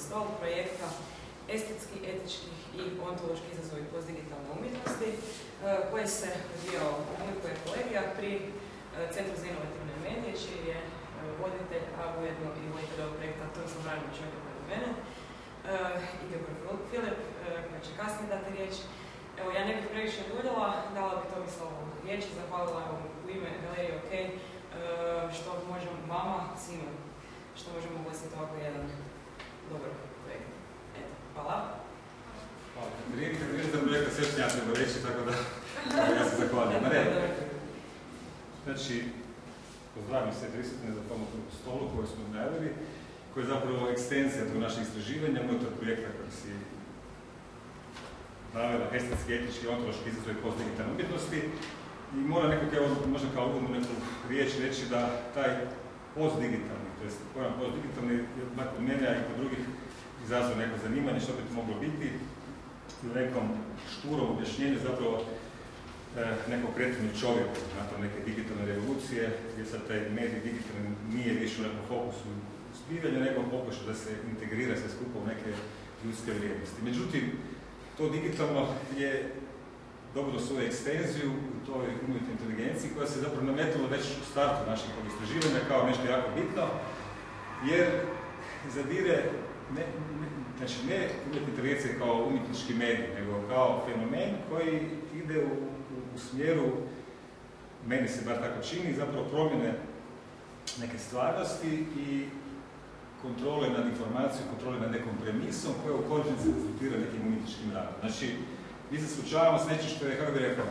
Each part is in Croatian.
stol projekta Estetski, etički i ontološki izazovi postdigitalne umjetnosti koji se odvijao u Murkoje kolegija pri Centru za inovativne medije, čiji je voditelj, a ujedno i voditelj ovog projekta Tomislav Vranović ovdje pored mene i Georg Filip, koji će kasnije dati riječ. Evo, ja ne bih previše duljila, dala bi Tomislavu riječ i zahvalila u ime Galerije OK što možemo vama, svima, što možemo ugostiti ovako jedan dobar projekt. Eto, hvala. Hvala. Riječ za projekta sve što ja treba reći, tako da ja se zahvaljujem. Znači, pozdravim sve prisutne za tom stolu koju smo najavili, koji je zapravo ekstenzija tog našeg istraživanja unutar projekta koji si navela estetski, etički, ontološki izazovi postdigitalne umjetnosti. I mora nekako, evo, možda kao uvodnu neku riječ reći da taj postdigitalni, to je pojam postdigitalni, kod mene i kod drugih izazvao neko zanimanje što bi to moglo biti i u nekom šturom objašnjenju zapravo nekom kretanju čovjeku nakon neke digitalne revolucije, gdje sad taj medij digitalni nije više u nekom fokusu zbivanja, nego pokuša da se integrira sve skupa u neke ljudske vrijednosti. Međutim, to digitalno je dobilo svoju ekstenziju u toj umjetnoj inteligenciji koja se zapravo nametnula već u startu našeg istraživanja kao nešto jako bitno, jer zadire znači ne umjetna inteligencija kao umjetnički medij, nego kao fenomen koji ide u smjeru, meni se bar tako čini, zapravo promjene neke stvarnosti i kontrole nad informacijom, kontrole nad nekom premisom koja u konačnici rezultira nekim umjetničkim radom. Znači, mi se slučavamo s nečim što je, kako bih rekao,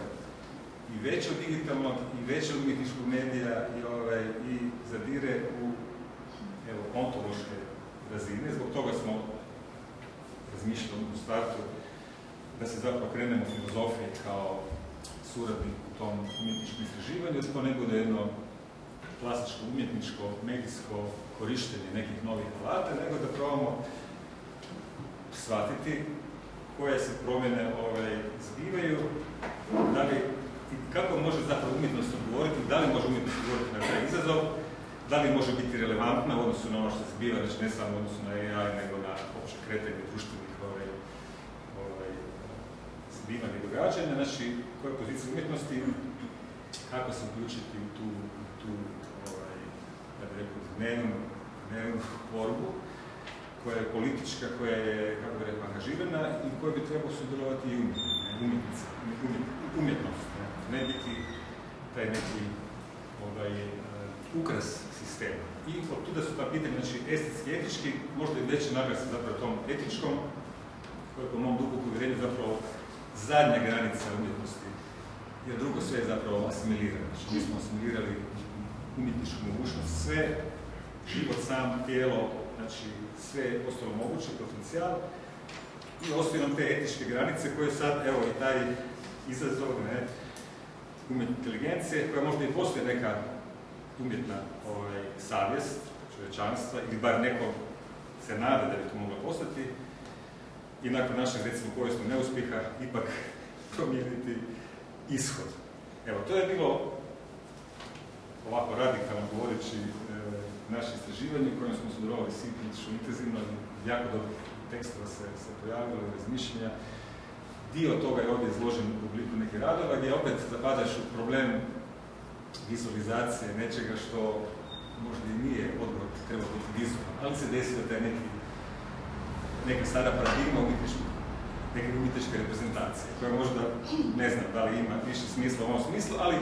i veće od digitalnog, i veće od umjetničkog medija i zadire u ontološke razine. Zbog toga smo razmišljali u startu da se zapravo krenemo filozofije kao suradnik u tom umjetničkom istraživanju, da to ne bude jedno klasičko umjetničko, medijsko korištenje nekih novih alata, nego da probamo shvatiti koje se promjene zbivaju, da li, kako može zapravo umjetnost odgovoriti, da li može umjetnost odgovoriti na taj izazov, da li može biti relevantna u odnosu na ono što se zbiva, znači ne samo u odnosu na AI, nego na opće kretanje društvenih zbivanja i događanja, znači koja je pozicija umjetnosti, kako se uključiti u tu da bih rekao, dnevnu borbu, koja je politička, koja je, kako bih rekao, angažirana i koja bi trebao sudjelovati i umjetnost. Ne biti taj neki ukras sistema. I od tuda su ta pitanja, znači estetski, etički, možda i veći naglas zapravo tom etičkom, koji je po mom dubokom uvjerenju zapravo zadnja granica umjetnosti, jer drugo sve je zapravo asimilirano. Znači, mi smo asimilirali umjetničku mogućnost, sve, život sam, tijelo, znači sve je postalo moguće, potencijal, i ostaju nam te etičke granice koje sad, evo i taj izazov umjetne inteligencije, koja možda i postoji neka umjetna savjest čovječanstva, ili bar neko se nada da bi to moglo postati, i nakon našeg, recimo, povijesnog neuspjeha ipak promijeniti ishod. Evo, to je bilo ovako radikalno govoreći naše istraživanje u kojem smo sudjelovali svi prilično intenzivno, jako dobro tekstova se pojavilo i razmišljenja. Dio toga je ovdje izložen u obliku nekih radova, gdje opet zapadaš u problem vizualizacije nečega što možda i nije odgovor treba biti vizualno, ali se desilo da je neka stara paradigma neke umjetničke reprezentacije, koja možda, ne znam da li ima više smisla u ovom smislu, ali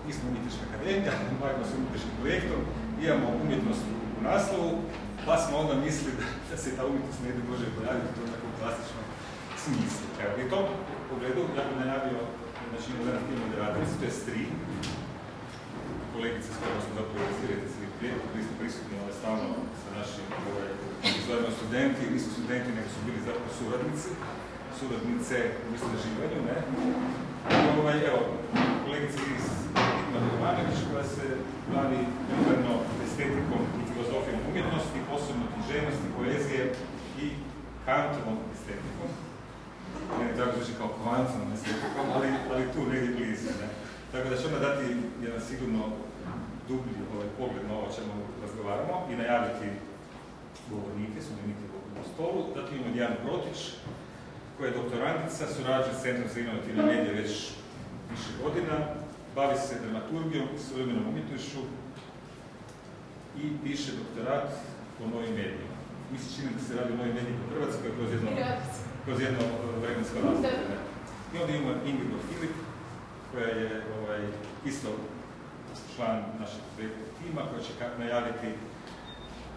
mi smo umjetnička akademija, bavimo se umjetničkim projektom, imamo umjetnost u naslovu, pa smo onda mislili da se ta umjetnost ne može pojaviti u tom nekom klasičnom smislu. Evo, i u tom pogledu ja bih najavio, znači imamo jedan film od radnici, to je Stri, kolegice s kojima smo zapravo izvirati svi prijatelji, koji smo prisutni stalno sa našim izgledamo studenti, nisu studenti, nego su bili zapravo suradnice u istraživanju, ne? Evo, kolegica Iris Ivanović, koja se bavi primarno estetikom i filozofijom umjetnosti, posebno književnosti, poezije i Kantovom estetikom. Ne tako zvuči kao kvantnom estetikom, ali tu negdje blizu, ne? Tako da će onda dati jedan sigurno dublji pogled na ovo o čemu razgovaramo i najaviti govornike, sudionike u stolu. Zatim imamo Dijanu Protić, koja je doktorantica, surađuje s Centrom za inovativne medije već više godina, bavi se dramaturgijom i suvremenom umjetnošću i piše doktorat o novim medijima. Mi se čini da se radi o novim medijima u Hrvatskoj kroz jedno vremensko razdoblje. I onda imamo Ingrid Filip, koja je isto član našeg projektnog tima, koja će najaviti,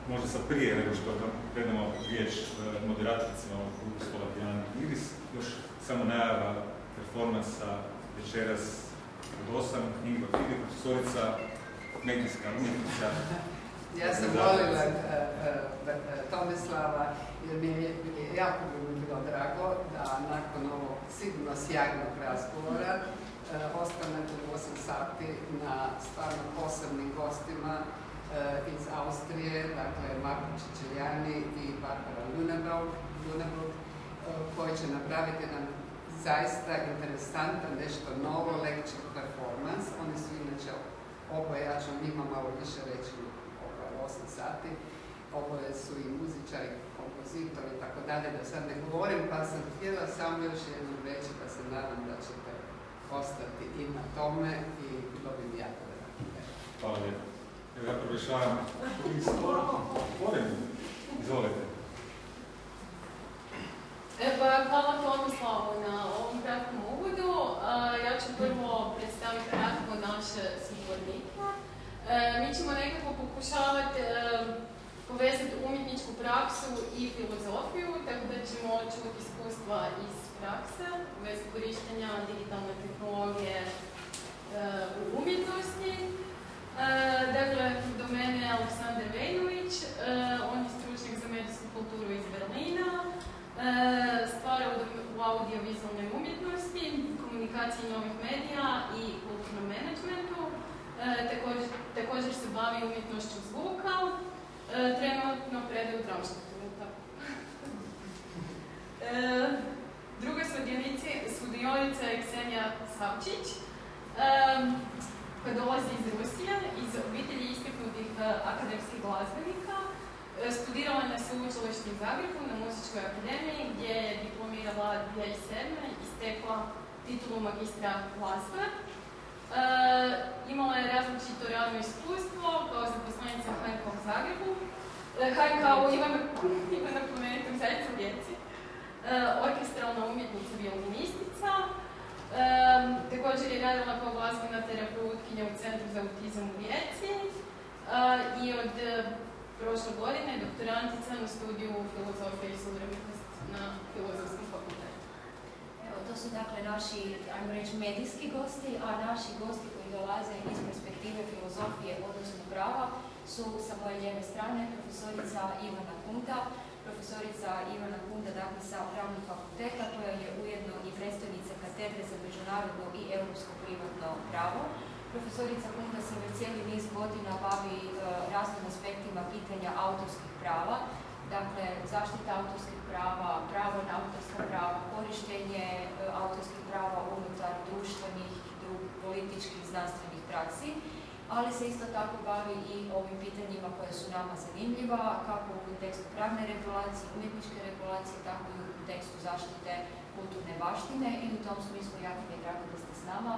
možda sad prije nego što predamo riječ moderatoricima ovog stola Dijani Iris, još samo najava performansa večeras od 8, Ingrid Filip, profesorica, medijska umjetnica. Ja sam volila Tomislava jer mi je jako bilo drago da nakon ovog sigurno sjajnog razgovora ostanete u 8 sati na stvarno posebnim gostima iz Austrije, dakle Marko Čičeljani i Barbara Lüneburg, koji će napraviti nam zaista interesantan, nešto novo lecture performance. Oni su inače oboje, ja ću njima malo više reći 8 sati, oboje su i muzičari, kompozitori i tako dalje, da sad ne govorim, pa sam htjela samo još jednom reći da se nadam da ćete ostati i na tome i bilo bi mi jako drago. Hvala lijepo. Evo ja proglašavam. Izvolite. Hvala Tomislavu na ovom kratkom uvodu. Ja ću prvo predstaviti kratko naše sugovornike. Mi ćemo nekako pokušavati povezati umjetničku praksu i filozofiju, tako da ćemo čuti iskustva iz prakse u vezi korištenja digitalne tehnologije u umjetnosti. Dakle, do mene je Aleksandar Vejnović, on je stručnjak za medijsku kulturu iz Berlina, stvara u audiovizualnoj umjetnosti, komunikaciji novih medija i kulturnom menadžmentu. Također se bavi umjetnošću zvuka, trenutno predaje u Darmstadtu. Druga sudionica je Ksenija Savčić, koja dolazi iz Rusije, iz obitelji istaknutih akademskih glazbenika. Studirala je na sveučilištu u Zagrebu, na Muzičkoj akademiji, gdje je diplomirala 2007. i stekla titulu magistra glazbe. Imala je različito radno iskustvo kao zaposlenica HNK u Zagrebu, HNK u Ivana Plemenitom Zajcu u Rijeci, orkestralna umjetnica violinistica. Također je radila kao glazbena terapeutkinja u Centru za autizam u Rijeci i od prošle godine doktorantica na studiju filozofije i suvremenosti na Filozofskom fakultetu. Evo, to su dakle naši, ajmo reći, medijski gosti, a naši gosti koji dolaze iz perspektive filozofije, odnosno prava, su sa moje lijeve strane profesorica Ivana Kunta. Profesorica Ivana Kunta, dakle, sa Pravnog fakulteta, koja je ujedno i predstojnica katedre za međunarodno i europsko privatno pravo. Profesorica Kunta se već cijeli niz godina bavi raznim aspektima pitanja autorskih prava, dakle, zaštita autorskih prava, pravo na autorska prava, korištenje autorskih prava unutar društvenih, političkih, znanstvenih praksi, ali se isto tako bavi i ovim pitanjima koje su nama zanimljiva, kako u kontekstu pravne regulacije, umjetničke regulacije, tako i u kontekstu zaštite kulturne baštine i u tom smislu jako mi je drago da ste s nama,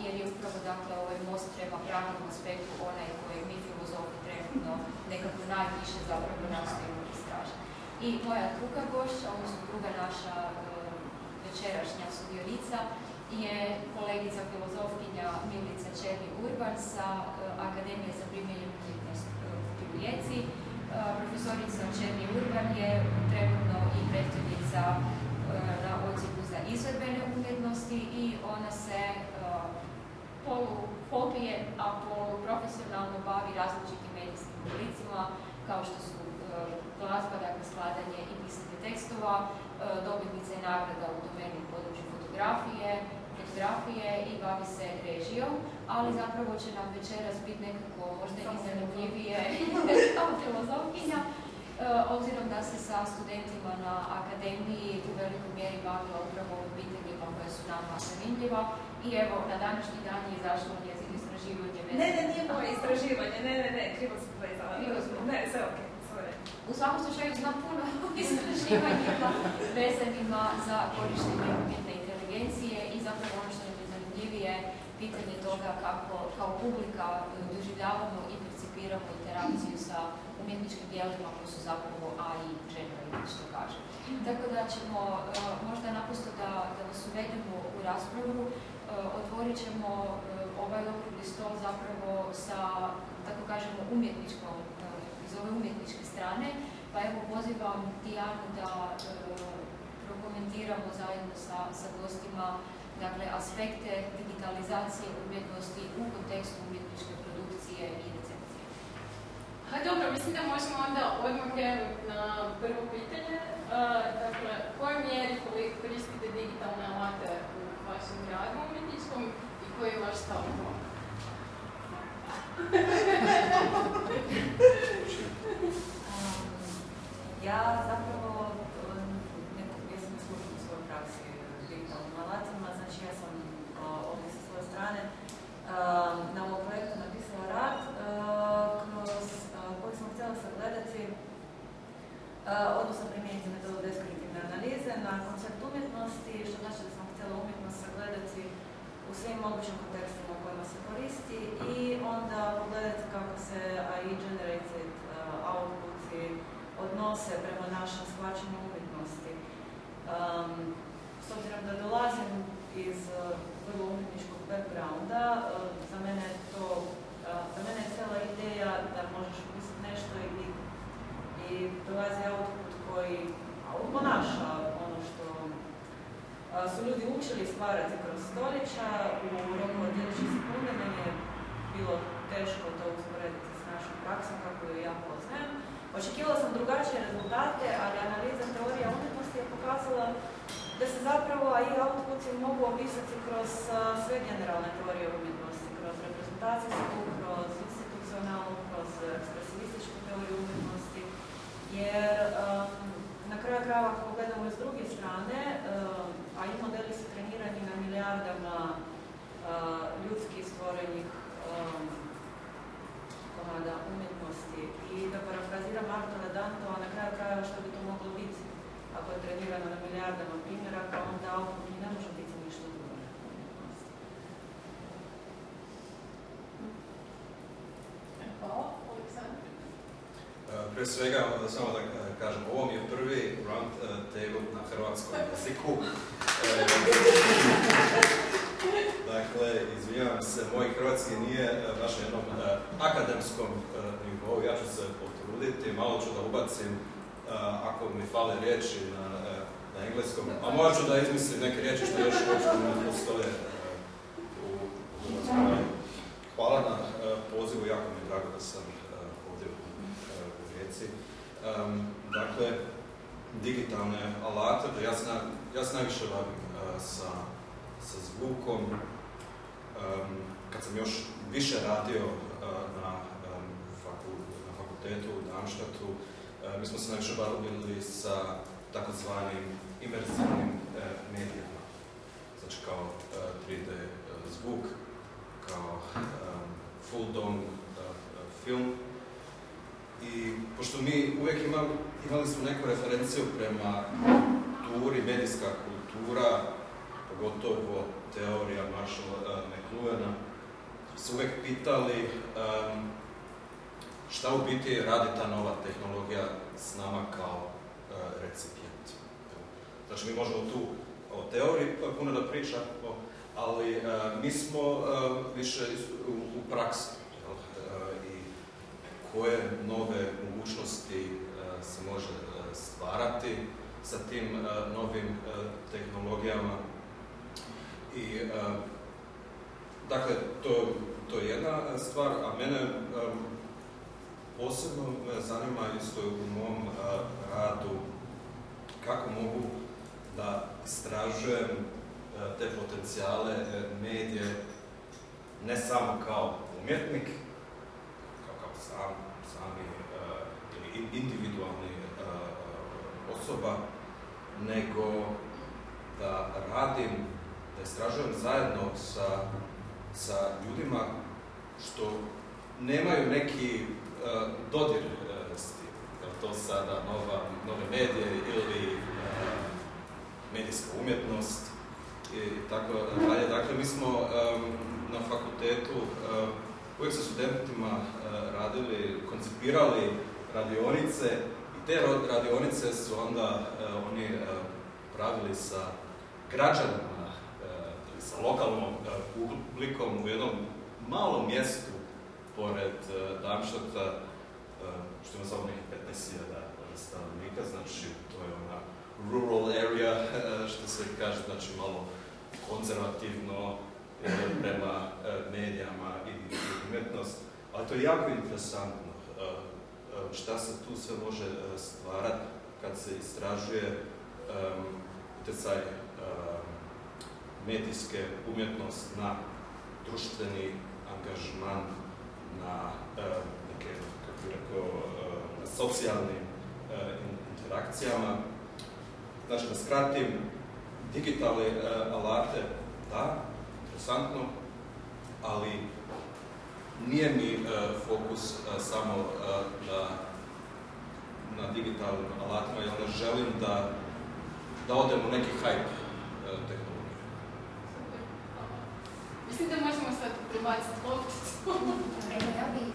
jer je upravo dakle ovaj most prema pravnom aspektu onaj kojeg mi filozofi trenutno nekako najviše zapravo nastojimo istražiti. I moja druga gošća, odnosno druga naša večerašnja sudionica, je kolegica filozofkinja Milica Černi-Urban sa Akademije za primijenjenu umjetnost u Rijeci. Profesorica Černi-Urban je trenutno i predstojnica na odsjeku za izvedbene umjetnosti i ona se polu-hobije, a polu-profesionalno bavi različitim medijskim oblicima kao što su glazba, dakle skladanje i pisanje tekstova, dobitnica je nagrada u domeni u području fotografije i bavi se režijom, ali zapravo će nam večeras biti nekako možda i zanimljivije kao filozofkinja, obzirom da se sa studentima na akademiji u velikoj mjeri bavila upravo ovim pitanjima koje su nama zanimljiva. I evo, na današnji dan je izašlo njezino istraživanje. Ne, nije moje istraživanje, ne, krivo sam gledala. U svakom slučaju znam puno istraživanjima vezanima za korištenje umjetne inteligencije i zapravo ono što nam je zanimljivije pitanje toga kako kao publika doživljavamo i percipiramo interakciju sa umjetničkim dijelima koji su zapravo AI generated, što kaže. Tako da ćemo možda naprosto da vas uvedemo u raspravu, otvorit ćemo ovaj okrugli stol zapravo sa, tako kažemo, umjetničkom, iz ove umjetničke strane, pa evo pozivam Dijanu da prokomentiramo zajedno sa gostima, dakle, aspekte digitalizacije umjetnosti u kontekstu umjetničke produkcije i recepcije. Dobro, mislim da možemo onda odmah krenuti na prvo pitanje. Dakle, u kojoj mjeri koristite digitalne alate u vašem radu umjetničkom i koji je vaš stav o tome? Ja zapravo ja sam iskušena u svojoj praksi digitalnim alatima, znači ja sam ovdje sa svoje strane na ovom projektu napisala rad kroz koji sam htjela sagledati, odnosno primijeniti metodu deskriptivne analize na koncept umjetnosti, što znači da sam htjela umjetnost sagledati u svim mogućim kontekstima u kojima se koristi i onda pogledati kako se AI generated outputi odnose prema našem shvaćanju umjetnosti. S obzirom da dolazim iz vrlo umjetničkog backgrounda, za mene je cijela ideja da možeš upisati nešto i dolazi output koji ponaša ono što su ljudi učili stvarati kroz stoljeća u roku od 10 sekunde. Meni je bilo teško to usporediti s našom praksom kako ju ja poznajem. Očekivala sam drugačije rezultate, ali analiza teorija umjetnosti je pokazala da se zapravo AI outputi mogu opisati kroz sve generalne teorije umjetnosti, kroz reprezentacijsku, kroz institucionalnu, kroz ekspresivističku teoriju umjetnosti, jer na kraju krajeva ako gledamo s druge strane, AI modeli su trenirani na milijardama ljudski stvorenih komada umjetnosti i da parafraziram Artura Dante'a, na kraju krajeva što bi to moglo biti ako je trenirano na milijardama primjeraka, onda output ne može biti ništa drugo nego umjetnosti. Hvala, Aleksandar. Prije svega, samo da kažem, ovo mi je prvi round table na hrvatskom jeziku. Dakle, izvinjavam se, moj hrvatski nije baš na jednom akademskom nivou, ja ću se potruditi, malo ću da ubacim ako mi fale riječi na engleskom, a možda ću da izmislim neke riječi što još uopšte ne postoje u hrvatskom. Hvala na pozivu, jako mi je drago da sam ovdje u Rijeci. Dakle, digitalne alate, ja se najviše bavim sa zvukom. Kad sam još više radio na fakultetu u Darmstadtu, mi smo se najviše bavili sa takozvanim imerzivnim medijama, znači kao 3D zvuk, kao full dome film. I pošto mi uvijek imali smo neku referenciju prema kulturi, medijska kultura, pogotovo teorija Marshalla McLuhana, su uvijek pitali šta u biti radi ta nova tehnologija s nama kao recipijent. Znači mi možemo tu o teoriji puno da pričamo, ali mi smo više u praksi. I koje nove mogućnosti se može stvarati sa tim novim tehnologijama. I, dakle, to je jedna stvar, a mene posebno me zanima isto u mom radu kako mogu da istražujem te potencijale medije ne samo kao umjetnik, kao sami ili individualni osoba, nego da radim, da istražujem zajedno sa ljudima što nemaju neki dodir s tim. to sada nove medije ili medijska umjetnost i tako dalje. Dakle, mi smo na fakultetu uvijek sa studentima koncipirali radionice i te radionice su onda oni pravili sa građanima, sa lokalnom publikom u jednom malom mjestu pored Darmstadta, što ima samo nekih 15.000 stanovnika, znači to je ona rural area, što se kaže, znači malo konzervativno prema medijama i umjetnost, ali to je jako interesantno šta se tu sve može stvarati kad se istražuje utjecaj medijske umjetnost na društveni angažman, na neke, kako bih rekao, na socijalnim interakcijama. Znači, da skratim, digitalne alate, da, interesantno, ali nije mi fokus samo na digitalnim alatima, ja ne želim da odem u neki hype tehnologije. Mislim da možemo sad prebaciti lopticu. Evo, ja bih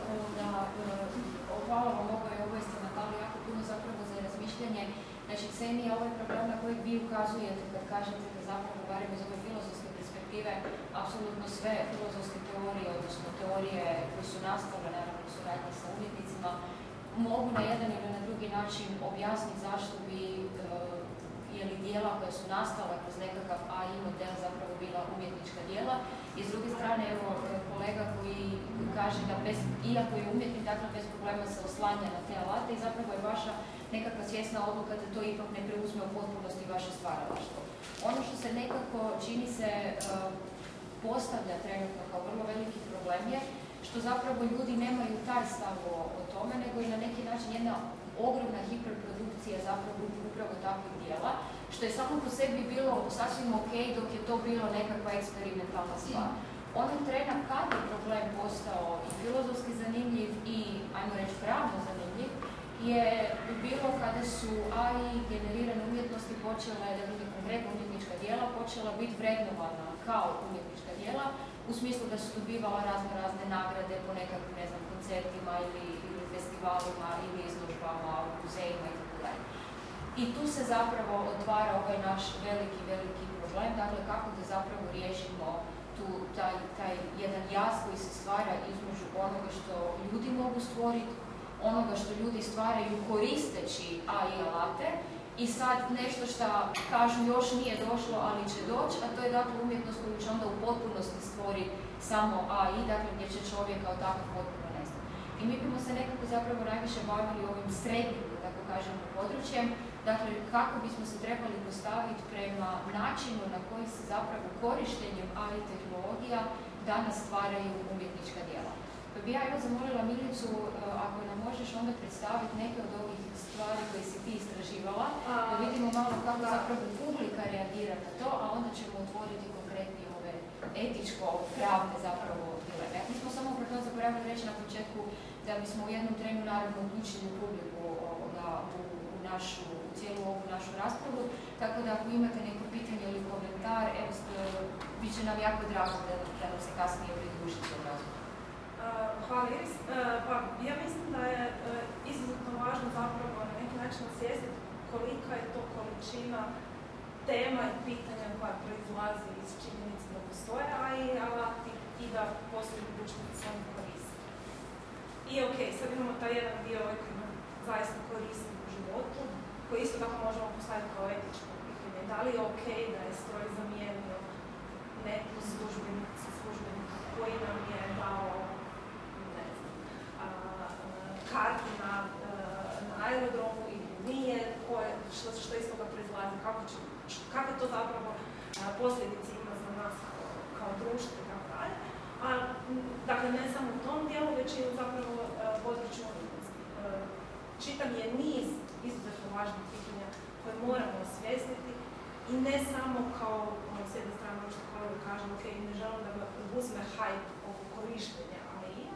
hvala vam ovo ste Natalija jako puno zapravo za razmišljanje. Znači, CEMI je ovaj problem na kojeg vi ukazujete kad kažete da zapravo, barem iz ove filozofske perspektive, apsolutno sve filozofske teorije, odnosno teorije koje su nastale, naravno, u suradnji sa umjetnicima, mogu na jedan ili na drugi način objasniti zašto bi dijela koja su nastala kroz nekakav AI model zapravo bila umjetnička dijela. I s druge strane, evo, kolega koji kaže da iako je umjetnik, dakle bez problema se oslanja na te alate i zapravo je vaša nekakva svjesna odluka da to ipak ne preuzme u potpunosti vaše stvaralaštvo. Ono što se nekako čini se postavlja trenutno kao vrlo veliki problem je što zapravo ljudi nemaju taj stav o tome, nego je na neki način jedna ogromna hiperprodukcija zapravo upravo takvih dijela, što je samo po sebi bilo sasvim ok dok je to bilo nekakva eksperimentalna stvar. Onog trena kad je problem postao i filozofski zanimljiv i, ajmo reći, pravno zanimljiv, je bilo kada su AI generirane umjetnosti počele, da bude konkretno umjetnička dijela, počela biti vrednovana kao umjetnička dijela, u smislu da su dobivala razne nagrade po nekakvim, ne znam, koncertima ili festivalima ili izložbama u muzejima itd. I tu se zapravo otvara ovaj naš veliki problem, dakle kako da zapravo riješimo taj jedan jaz koji se stvara između onoga što ljudi mogu stvoriti, onoga što ljudi stvaraju koristeći AI alate i sad nešto što kažu još nije došlo, ali će doći, a to je dakle umjetnost koju će onda u potpunosti stvoriti samo AI, dakle gdje će čovjek kao takav potpuno nestati. I mi bimo se nekako zapravo najviše bavili ovim srednjim, da tako kažemo, područjem, dakle kako bismo se trebali postaviti prema načinu na koji se zapravo korištenjem AI tehnologija danas stvaraju umjetnička djela. Pa bi ja zamolila Milicu, ako nam možeš onda predstaviti neke od ovih stvari koje si ti istraživala, da vidimo malo kako zapravo publika reagira na to, a onda ćemo otvoriti konkretnije ove etičko-pravne zapravo dileme. Mi smo samo to zaboravili reći na početku da bismo u jednom trenu naravno uključili publiku u cijelu ovu našu raspravu, tako da ako imate neko pitanje ili komentar, evo, bit će nam jako drago da nam se kasnije pridružite u razgovoru. Hvala Iris. Pa ja mislim da je izuzetno važno zapravo na neki način osvijestiti kolika je to količina tema i pitanja koja proizlazi iz činjenice da postoje AI alati i da postoji mogućnost da se oni koriste. I ok, sad imamo taj jedan dio koji nam zaista koristi u životu, koji isto tako možemo postaviti kao etičko pitanje. Da li je ok da je stroj zamijenio neku službenika koji nam je dao kartu na aerodromu ili nije, što iz toga proizlazi, kakve to zapravo posljedice ima za nas kao društvo i tako dalje. Dakle, ne samo u tom dijelu, već i u zapravo području umjetnosti. Čitam je niz izuzetno važnih pitanja koje moramo osvijestiti i ne samo kao s jedne strane ono što kolega kaže, ok, ne želim da ga uzme hype oko korištenja AI-a,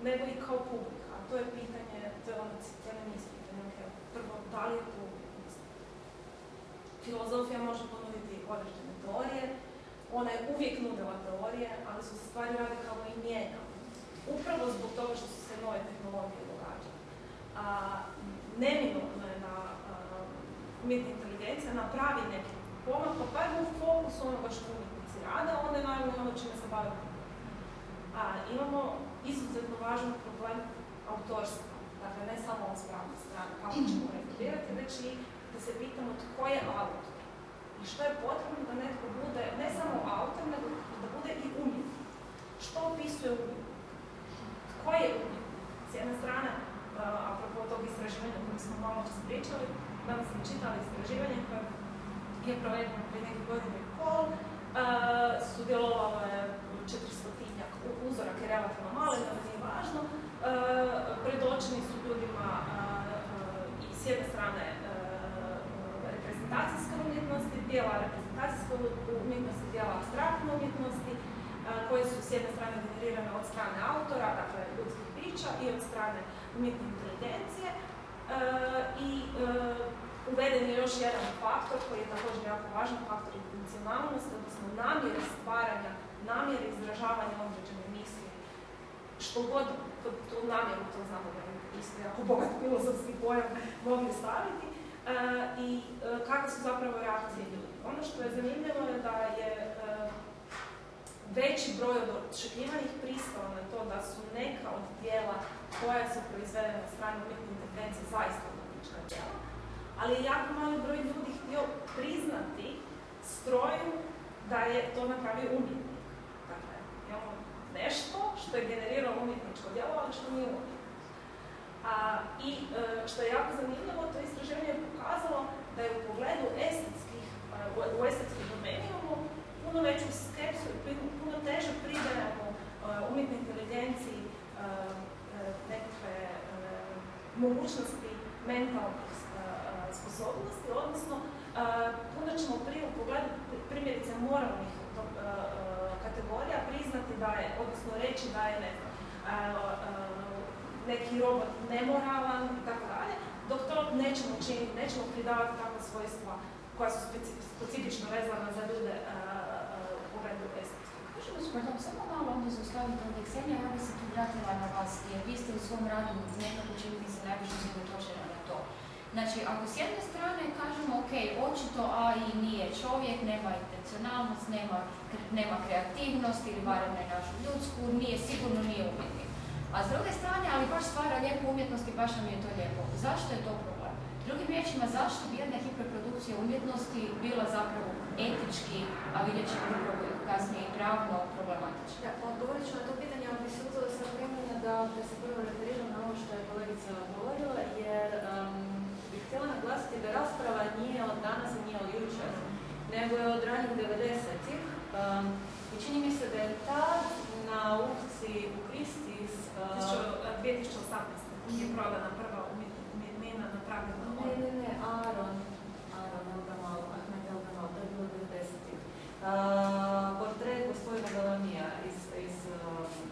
nego i kao publika. To je pitanje, to je ono cijeli niz pitanja. pitanje, prvo, da li je to umjetnost? Filozofija može ponuditi određene teorije, ona je uvijek nudila teorije, ali su se stvari radikalno i mijenjale. Upravo zbog toga što su se nove tehnologije događale. Neminovno je da umjetna inteligencija napravi neki pomak, pa bar u fokusu onoga što umjetnici rade, onda je naravno ono čime se bave. Imamo izuzetno važan problem autorstva. Dakle, ne samo on s pravne strane, kako ćemo regulirati, već i da se pitamo tko je autor. I što je potrebno da netko bude ne samo autor, nego da bude i umjetnik. Što opisuje umjetnik? Tko je umjetnik? S jedne strane, apropo tog istraživanja koje smo malo čas pričali, danas smo čitali istraživanje koje je provedeno prije nekih godina i pol, sudjelovalo je 400-tinjak, uzorak je relativno mali, ali nije važno, predočeni su ljudima i s jedne strane reprezentacijske umjetnosti, dijela reprezentacijske umjetnosti, dijela apstraktne umjetnosti, koje su s jedne strane generirane od strane autora, dakle ljudskih bića, i od strane umjetne inteligencije. I uveden je još jedan faktor koji je također jako važan, faktor intencionalnosti, odnosno namjere stvaranja, namjere izražavanja određene misli. Što god tu namjeru, to znamo da isto jako bogat filozofski pojam mogli staviti, i kakve su zapravo reakcije ljudi. Ono što je zanimljivo je da je veći broj od očekivanih pristala na to da su neka od dijela koja su proizvedena od strane umjetne inteligencije zaista umjetnička djela, ali je jako mali broj ljudi htio priznati stroju da je to napravio umjetnik. Dakle, imamo nešto što je generiralo umjetničko djelo, ali što nije umjetnik. I što je jako zanimljivo, to istraživanje je pokazalo da je u pogledu u estetskoj domeni imamo puno veću skepsu i puno teže pridajemo umjetnoj inteligenciji nekakve mogućnosti mentalnih sposobnosti, odnosno puno ćemo prije u pogledu primjerice moralnih kategorija priznati da je, odnosno reći da je neki robot nemoralan i tako dalje, dok to nećemo činiti, nećemo pridavati takva svojstva koja su specifično vezana za ljude u pogledu estetskog. Pardon, samo malo onda zaustaviti ovdje, Ksenija, ja bi se tu vratila na vas, jer vi ste u svom radu nekako čini mi se najviše usredotočena na to. Znači, ako s jedne strane kažemo, ok, očito AI nije čovjek, nema intencionalnost, nema kreativnost ili barem ne našu ljudsku, sigurno nije umjetnik. A s druge strane, ali baš stvara lijepu umjetnost i baš nam je to lijepo. Zašto je to problem? Drugim riječima, zašto bi jedna hiperprodukcija umjetnosti bila zapravo etički, a vidjet ćemo kasnije i pravno problematična? Ja, odgovorit ću na to pitanje, ali bi se uzela sa vremena da se prvo referiram na ovo što je kolegica govorila, jer bih htjela naglasiti da rasprava nije od danas i nije od jučer, nego je od ranih 90-ih. I čini mi se da je tad na aukciji u Christie's 2018. je prodana prva umjetnina napravljena. Ne, Aaron Elgamal, Ahmed Elgamal, to je bilo 90-ih. Portret gospodina Bellamija iz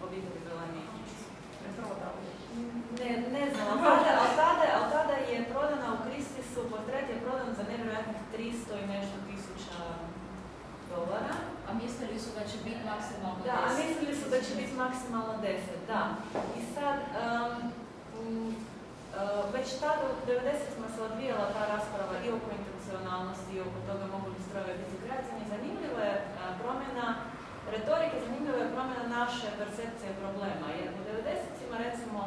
obitelji Bellamija. Ne znam, ali tada je prodana u Christiesu, portret je prodan za nevjerojatnih 300 i nešto tisuća dolara. A mislili su da će biti maksimalno 10? Da, a mislili su da će biti maksimalno 10, da. I sad, već tada u 90-ima se odvijala ta rasprava i oko intencionalnosti i oko toga mogu li strojevi biti kreativni. Zanimljiva je promjena retorike, zanimljiva je promjena naše percepcije problema. Jer u 90-ima, recimo,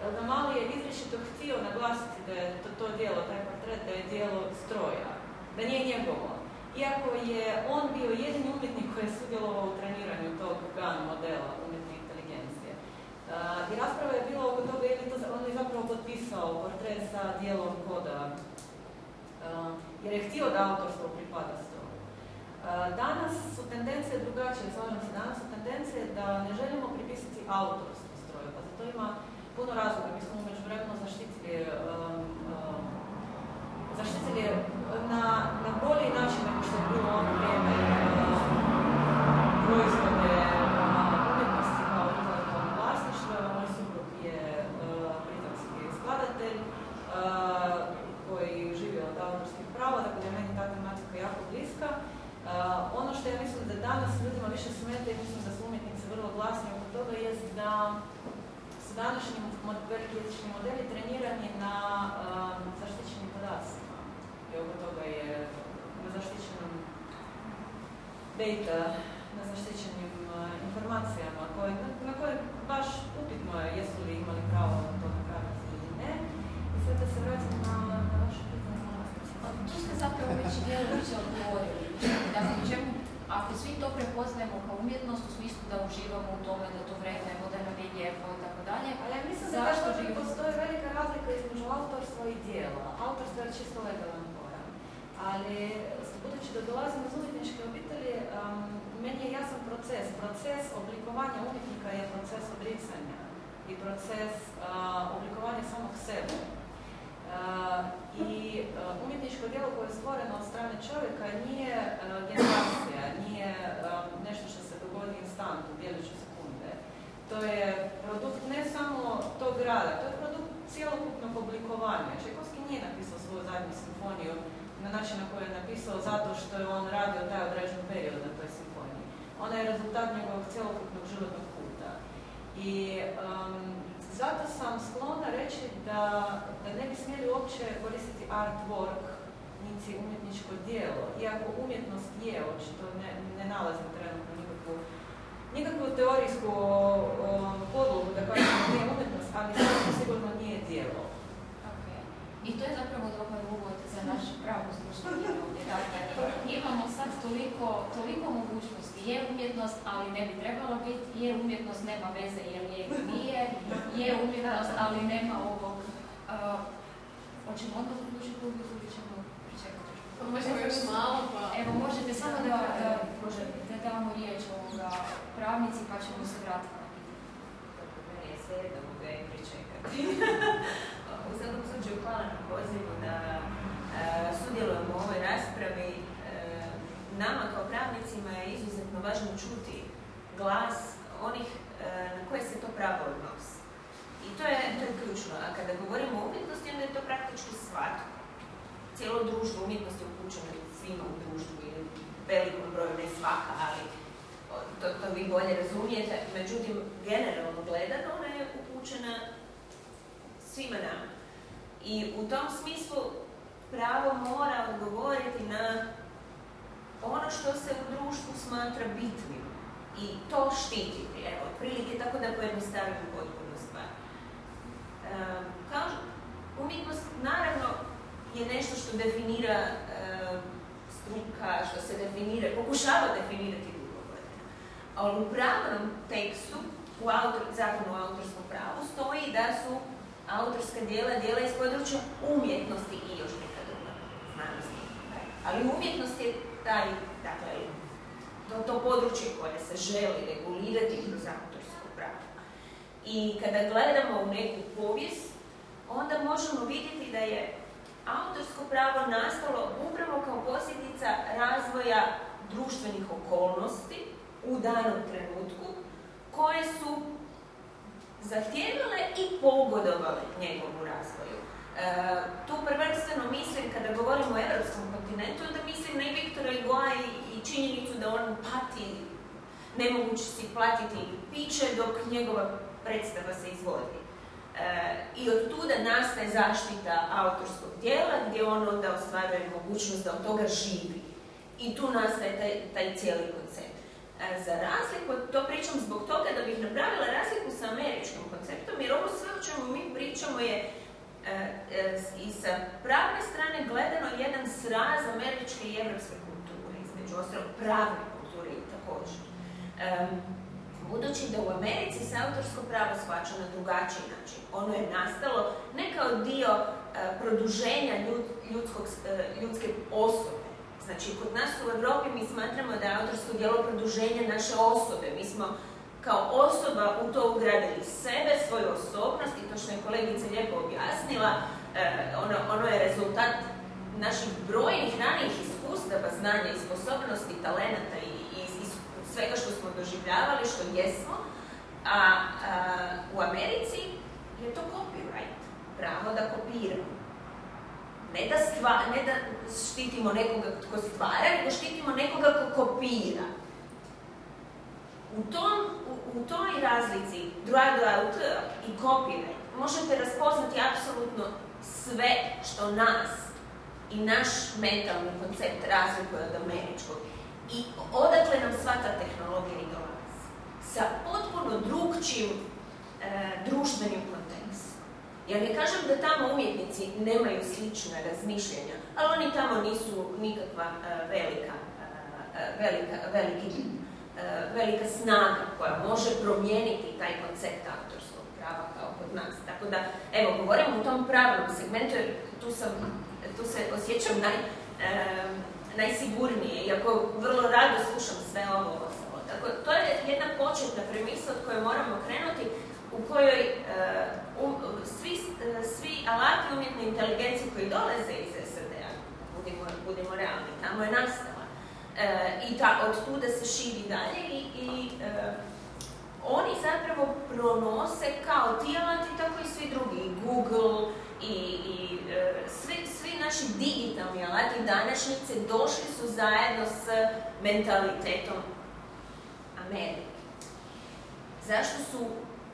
Elgamal je izričito htio naglasiti da je to djelo, taj portret, da je djelo stroja, da nije njegovo. Iako je on bio jedini umjetnik koji je sudjelovao u treniranju tog GAN modela umjetne inteligencije. I rasprava je bila oko toga, on je zapravo potpisao portret sa dijelom koda, jer je htio da autorstvo pripada stroju. Danas su tendencije drugačije, slažem se, danas su tendencije da ne želimo pripisati autorstvo stroju, pa za to ima puno razloga. Mi smo umeđu vremenu zaštitili na bolji način nego što je bilo ono vrijeme proizvode umjetnosti kao intelektualno vlasništvo. Moj suprug je britanski skladatelj su današnji veliki jezični modeli trenirani na zaštićenim podacima. I oko toga je na zaštićenom data, na zaštićenim informacijama na koje baš upitno je jesu li imali pravo na to napraviti ili ne. I sad da se vratim na vaše pitanje. Tu ste zapravo već djelomično odgovorili. Dakle, ako svi to prepoznajemo kao umjetnost u smislu da uživamo u tome, da to vrednujemo, da nam je lijepo i tako dalje. Ali ja mislim da također postoji velika razlika između autorstva i djela. Autorstvo je čisto legalan pojam. Ali, budući da dolazim iz umjetničke obitelji, meni je jasan proces. Proces oblikovanja umjetnika je proces odricanja i proces oblikovanja samog sebe. I umjetničko djelo koje je stvoreno od strane čovjeka nije generacija, nije nešto što se dogodi instant u djeliću sekunde. To je produkt ne samo tog rada, to je produkt cjelokupnog oblikovanja. Čajkovski nije napisao svoju zadnju simfoniju na način na koji je napisao zato što je on radio taj određen period na toj simfoniji. Ona je rezultat njegovog cjelokupnog životnog puta. I zato sam sklona reći da ne bi smjeli uopće koristiti artwork, niti umjetničko djelo. Iako umjetnost je, očito ne nalazim trenutno nikakvu teorijsku podlogu da kažem da nije umjetnost, ali sigurno nije djelo. I to je zapravo dobar uvod za naš pravo slušanje ovdje. Dakle, imamo sad toliko mogućnosti. Je umjetnost, ali ne bi trebalo biti. Je umjetnost, nema veze, je li je ili nije. Je umjetnost, ali nema ovog... Hoćemo onda zaključiti uvijek ili ćemo pričekati? Možemo još malo, pa... Evo, možete samo da damo riječ ovoga pravnici, pa ćemo se vratiti na pitanje. Tako meni je sve da mogu i pričekati. U svakom slučaju hvala na pozivu da sudjelujemo u ovoj raspravi. Nama kao pravnicima je izuzetno važno čuti glas onih na koje se to pravo odnosi. I to je ključno. A kada govorimo o umjetnosti, onda je to praktički svatko. Cijelo društvo umjetnosti je upućeno svima u društvu ili velikom broju, ne svaka, ali to vi bolje razumijete. Međutim, generalno gledano, ona je upućena svima nama. I u tom smislu pravo mora odgovoriti na ono što se u društvu smatra bitnim i to štititi. Evo, prilike tako da pojednostavimo potpuno stvar. Umjetnost naravno je nešto što definira struka, što se definira, pokušava definirati dugo godina. Ali u pravnom tekstu, u zakonu o autorskom pravu, stoji da su autorska djela iz područja umjetnosti i još neka druga znanosti. Ali umjetnost je to područje koje se želi regulirati kroz autorsko pravo. I kada gledamo u neku povijest, onda možemo vidjeti da je autorsko pravo nastalo upravo kao posljedica razvoja društvenih okolnosti u danom trenutku koje su zahtijevale i pogodovale njegovu razvoju. Tu prvenstveno mislim, kada govorimo o europskom kontinentu, da mislim na Viktora Hugoa i činjenicu da on pati, nemoguće si platiti piće dok njegova predstava se izvodi. I od tuda nastaje zaštita autorskog djela, gdje on onda ostvaruje mogućnost da od toga živi. I tu nastaje taj cijeli koncept. Za razliku, to pričam zbog toga da bih napravila razliku sa američkim konceptom, jer ovo sve o čemu mi pričamo je i sa pravne strane gledano jedan sraz američke i evropske kulture, između ostalog pravne kulture i također. Budući da u Americi se autorsko pravo shvaća na drugačiji način. Ono je nastalo ne kao dio produženja ljudske osobe. Znači, kod nas u Europi mi smatramo da je autorsko djelo produženje naše osobe. Mi smo kao osoba u to ugradili sebe, svoju osobnost i to što je kolegica lijepo objasnila, ono je rezultat naših brojnih ranijih iskustava, znanja i sposobnosti, talenata i svega što smo doživljavali, što jesmo, a u Americi je to copyright, pravo da kopiramo. Ne da štitimo nekoga tko stvara, nego štitimo nekoga tko kopira. U toj razlici droit d'auteur i copyright možete raspoznati apsolutno sve što nas i naš mentalni koncept razlikuje od američkog. I odakle nam sva ta tehnologija i dolazi? Sa potpuno drugčijim društvenim kontekstom. Ja ne kažem da tamo umjetnici nemaju slična razmišljanja, ali oni tamo nisu nikakva velika snaga koja može promijeniti taj koncept autorskog prava kao kod nas. Tako da, evo, govorim u tom pravnom segmentu jer tu se osjećam najsigurnije, iako vrlo rado slušam sve ovo ostalo. Tako, to je jedna početna premisa od koje moramo krenuti, u kojoj svi alati umjetne inteligencije koji dolaze iz SAD-a, budemo realni, tamo je nastala. I od tuda se širi dalje i oni zapravo pronose kao ti alati, tako i svi drugi, Google i svi naši digitalni alati današnjice došli su zajedno s mentalitetom Amerike. Zašto su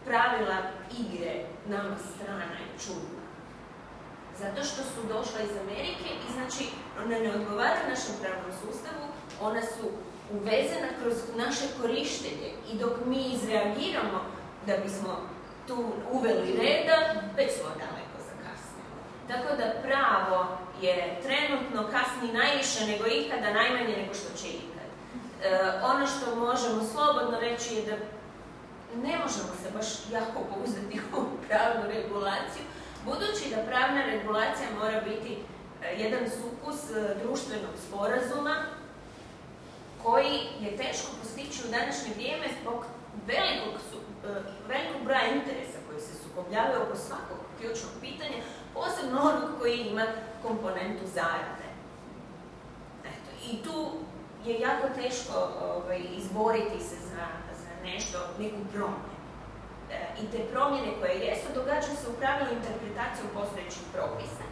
pravila igre nama strana i čudna? Zato što su došla iz Amerike i znači ona ne odgovara našem pravnom sustavu, ona su uvezena kroz naše korištenje i dok mi izreagiramo da bismo tu uveli reda, već smo daleko zakasnili. Tako da pravo je trenutno kasni najviše nego ikada, najmanje nego što će ikad. Ono što možemo slobodno reći je da ne možemo se baš jako pouzdati u pravnu regulaciju, budući da pravna regulacija mora biti jedan sukus društvenog sporazuma koji je teško postići u današnje vrijeme zbog velikog broja interesa koji se sukobljavaju oko svakog ključnog pitanja, posebno onog koji ima komponentu zarade. Eto, i tu je jako teško izboriti se za nešto, neku promjenu. I te promjene koje jesu događaju se u pravilu interpretacijom postojećih propisa,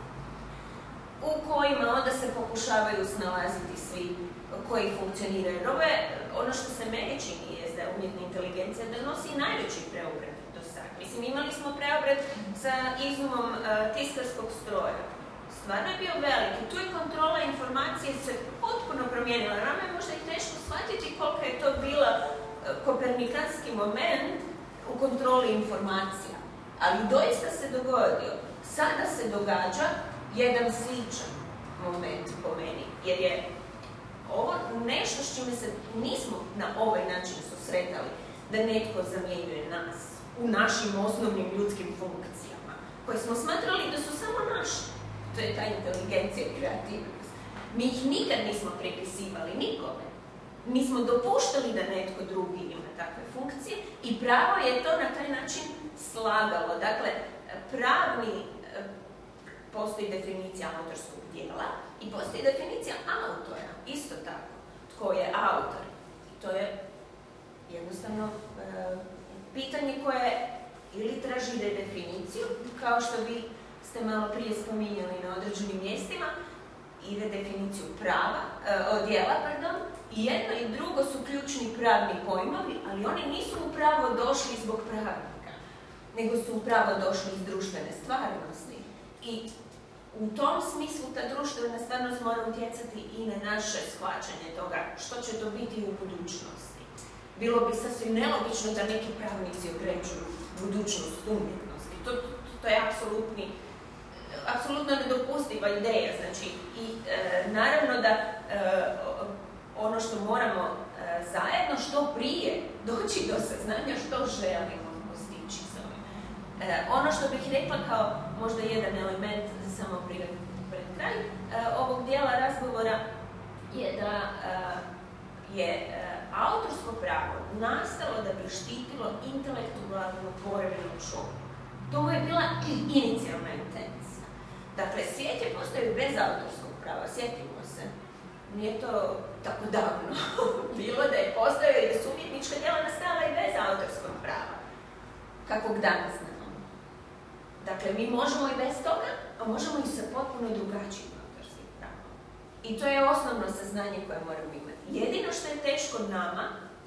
u kojima onda se pokušavaju snalaziti svi koji funkcioniraju. Ono što se meni čini je da umjetna inteligencija donosi najveći preobrat do sad. Mislim, imali smo preobrat sa izumom tiskarskog stroja. Stvarno je bio veliki. Tu je kontrola informacije se potpuno promijenila. Nama je možda i teško shvatiti koliko je to bila kopernikanski moment u kontroli informacija. Ali doista se dogodio. Sada se događa jedan sličan moment po meni, jer je ovo nešto s čime se nismo na ovaj način susretali, da netko zamjenjuje nas u našim osnovnim ljudskim funkcijama, koje smo smatrali da su samo naše. To je ta inteligencija i kreativnost. Mi ih nikad nismo pripisivali nikome. Nismo dopuštali da netko drugi ima takve funkcije i pravo je to na taj način slagalo. Dakle, postoji definicija autorskog djela i postoji definicija autora, isto tako. Tko je autor? To je jednostavno pitanje koje ili traži redefiniciju, kao što vi ste malo prije spominjali na određenim mjestima, i redefiniciju djela, i jedno i drugo su ključni pravni pojmovi, ali oni nisu upravo došli zbog pravnika, nego su upravo došli iz društvene stvarnosti. I u tom smislu ta društvena stvarnost mora utjecati i na naše shvaćanje toga što će to biti u budućnosti. Bilo bi sasvim nelogično da neki pravnici određuju budućnost umjetnosti. To je apsolutno nedopustiva ideja. Znači, i naravno da ono što moramo zajedno što prije doći do saznanja što želimo postići s ovim. Ono što bih rekla kao možda jedan element samo pred kraj ovog dijela razgovora je da je autorsko pravo nastalo da bi štitilo intelektualnu tvorevinoću. To mu je bila inicijalna intencija. Dakle, svijet je postojao bez autorskog prava, sjetimo se. Nije to tako davno bilo da je postojao i da su umjetnička djela nastala i bez autorskog prava. Kakvog danas znamo. Dakle, mi možemo i bez toga, a možemo i sa potpuno drugačijim autorskim pravom. I to je osnovno saznanje koje moramo imati. Jedino što je teško nama,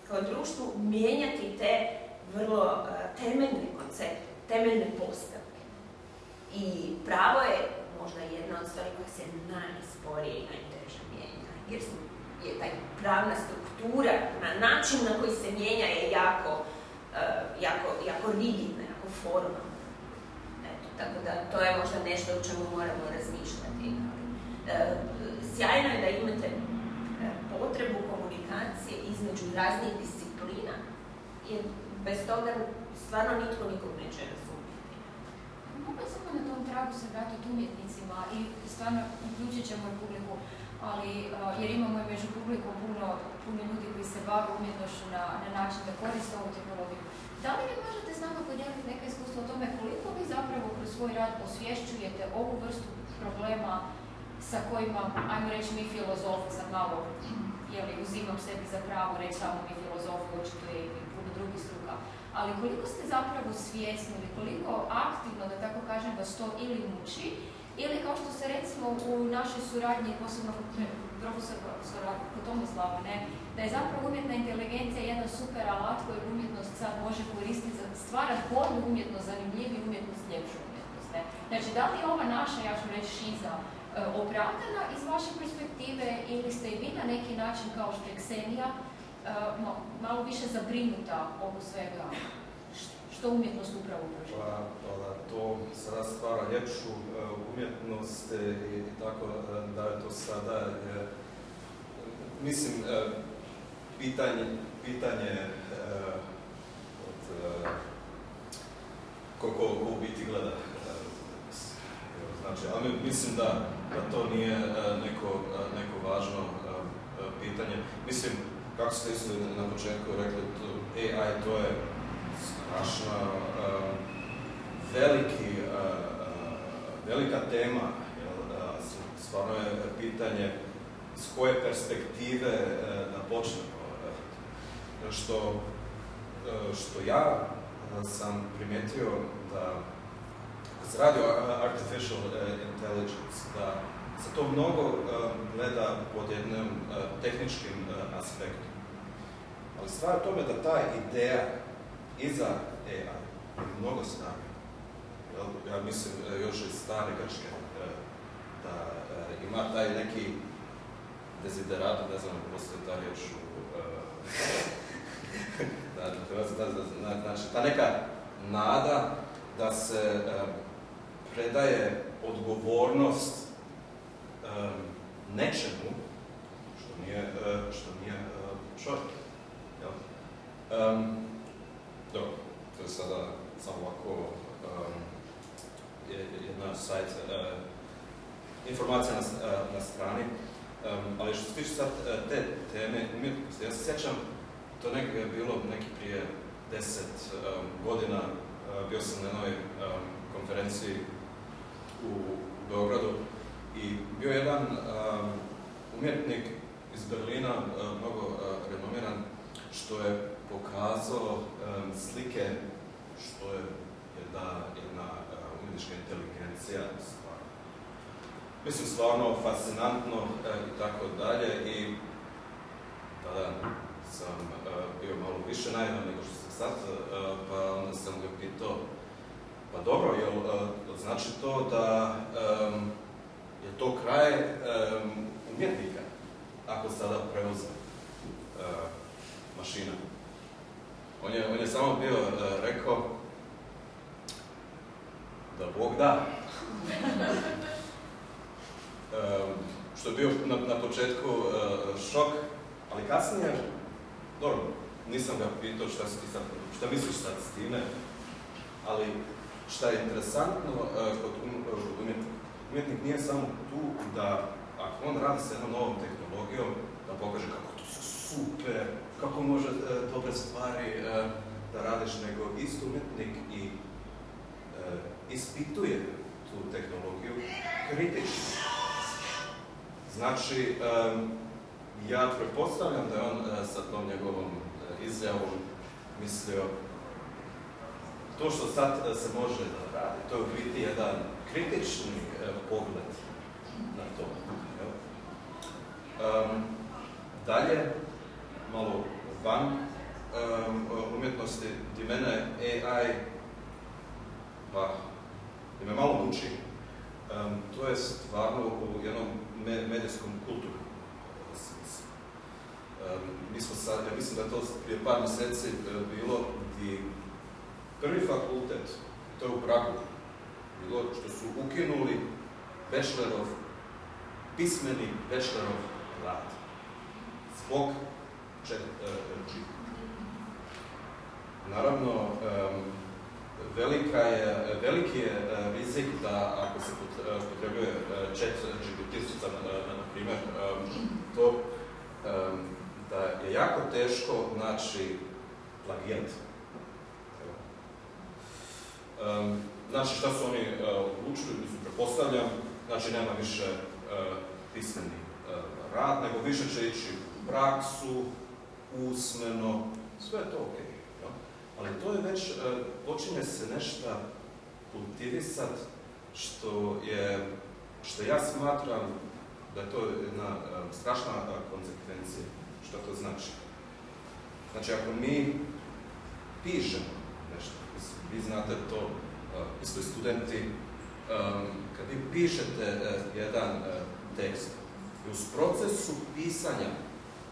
kao društvu mijenjati te vrlo temeljne koncepte, temeljne postavke. I pravo je možda jedna od stvari koja se najsporije i najteže mijenja, jer je taj pravna struktura, način na koji se mijenja je jako rigidna, jako formalna. Eto, tako da to je možda nešto o čemu moramo razmišljati. Sjajno je da imate potrebu komunikacije između raznih disciplina, jer bez toga stvarno nitko nikog neće razumjeti. Mogu samo na tom tragu se vratiti umjetnicima i stvarno uključit ćemo i publiku, ali jer imamo i među publikom puno ljudi koji se bave umjetnošću na način da koriste ovu tehnologiju. Da li vi možete s nama podijeliti neka iskustva o tome koliko vi zapravo kroz svoj rad osvješćujete ovu vrstu problema sa kojima, ajmo reći mi filozofi, sad malo uzimam sebi za pravo reći samo mi filozofi, očito je i puno drugih struka, ali koliko ste zapravo svjesni ili koliko aktivno, da tako kažem, vas to ili muči, ili kao što se recimo u našoj suradnji, posebno profesora Tomislava, da je zapravo umjetna inteligencija jedan super alat koji umjetnost sad može koristiti za stvarati bolju umjetnost, zanimljiviju umjetnost, ljepšu umjetnost. Znači, da li je ova naša, ja ću reći, šiza opravdana iz vaše perspektive ili ste i vi na neki način, kao što je Ksenija, malo više zabrinuta oko svega što umjetnost upravo pruža? Pa to sada stvara ljepšu umjetnost i tako da je to sada, mislim, pitanje od koliko u biti gleda. Znači, ali mislim da to nije neko važno pitanje. Mislim, kako ste isto na početku rekli, AI to je strašna, velika tema. Stvarno je pitanje s koje perspektive da počnemo. Što ja sam primijetio da kad se radi o artificial intelligence, da se to mnogo gleda pod jednim tehničkim aspektom. Ali stvar je tome da ta ideja iza AI je mnogo snaga. Ja mislim još iz stare Grčke da ima taj neki desiderat, ne znam, postoji ta riječ znači ta neka nada da se predaje odgovornost nečemu što nije čovjek. Dobro, to je sada samo ovako jedna sajt, informacija na strani, ali što se tiče sad te teme umjetnosti, ja se sjećam, to je bilo neki prije 10 godina, bio sam na jednoj konferenciji u Beogradu i bio jedan umjetnik iz Berlina, mnogo renomiran, što je pokazao slike što je jedna umjetnička inteligencija stvarno. Mislim, stvarno fascinantno i tako dalje i tada sam bio malo više naivan nego što sam sad, pa onda sam ga pitao, pa dobro, znači to da je to kraj umjetnika ako sada preuzme mašina. On je samo bio rekao da Bog da. Što je bio na početku šok, ali kasnije, dobro, nisam ga pitao šta misliš sad s time, ali šta je interesantno kod umjetnik nije samo tu da ako on radi sa jednom novom tehnologijom, da pokaže kako to su super, kako može dobre stvari da radiš, nego isto umjetnik i ispituje tu tehnologiju kritično. Znači, ja pretpostavljam da je on sa tom njegovom izjavom mislio to što sad se može da radi, to je u biti jedan kritični pogled na to. Dalje, malo van umjetnosti gdje mene AI pa me malo muči. To je stvarno u jednom medijskom kulturu. Mi smo sad, ja mislim da je to prije par mjeseci bilo gdje prvi fakultet, to je u Pragu, bilo što su ukinuli bachelorov, pismeni bachelorov rad. Zbog naravno, veliki je rizik da ako se potrebuje ChatGPT, na primjer, to da je jako teško naći plagijat. Znači, šta su oni odlučili, mislim, prepostavljam, znači nema više pismeni rad, nego više će ići u praksu, usmeno, sve je to ok. Ali to je već, počinje se nešto kultivisat, što ja smatram da je to jedna strašna konsekvencija. Što to znači? Znači, ako mi pišemo nešto, vi znate to, isto i studenti, kad vi pišete jedan tekst, i uz procesu pisanja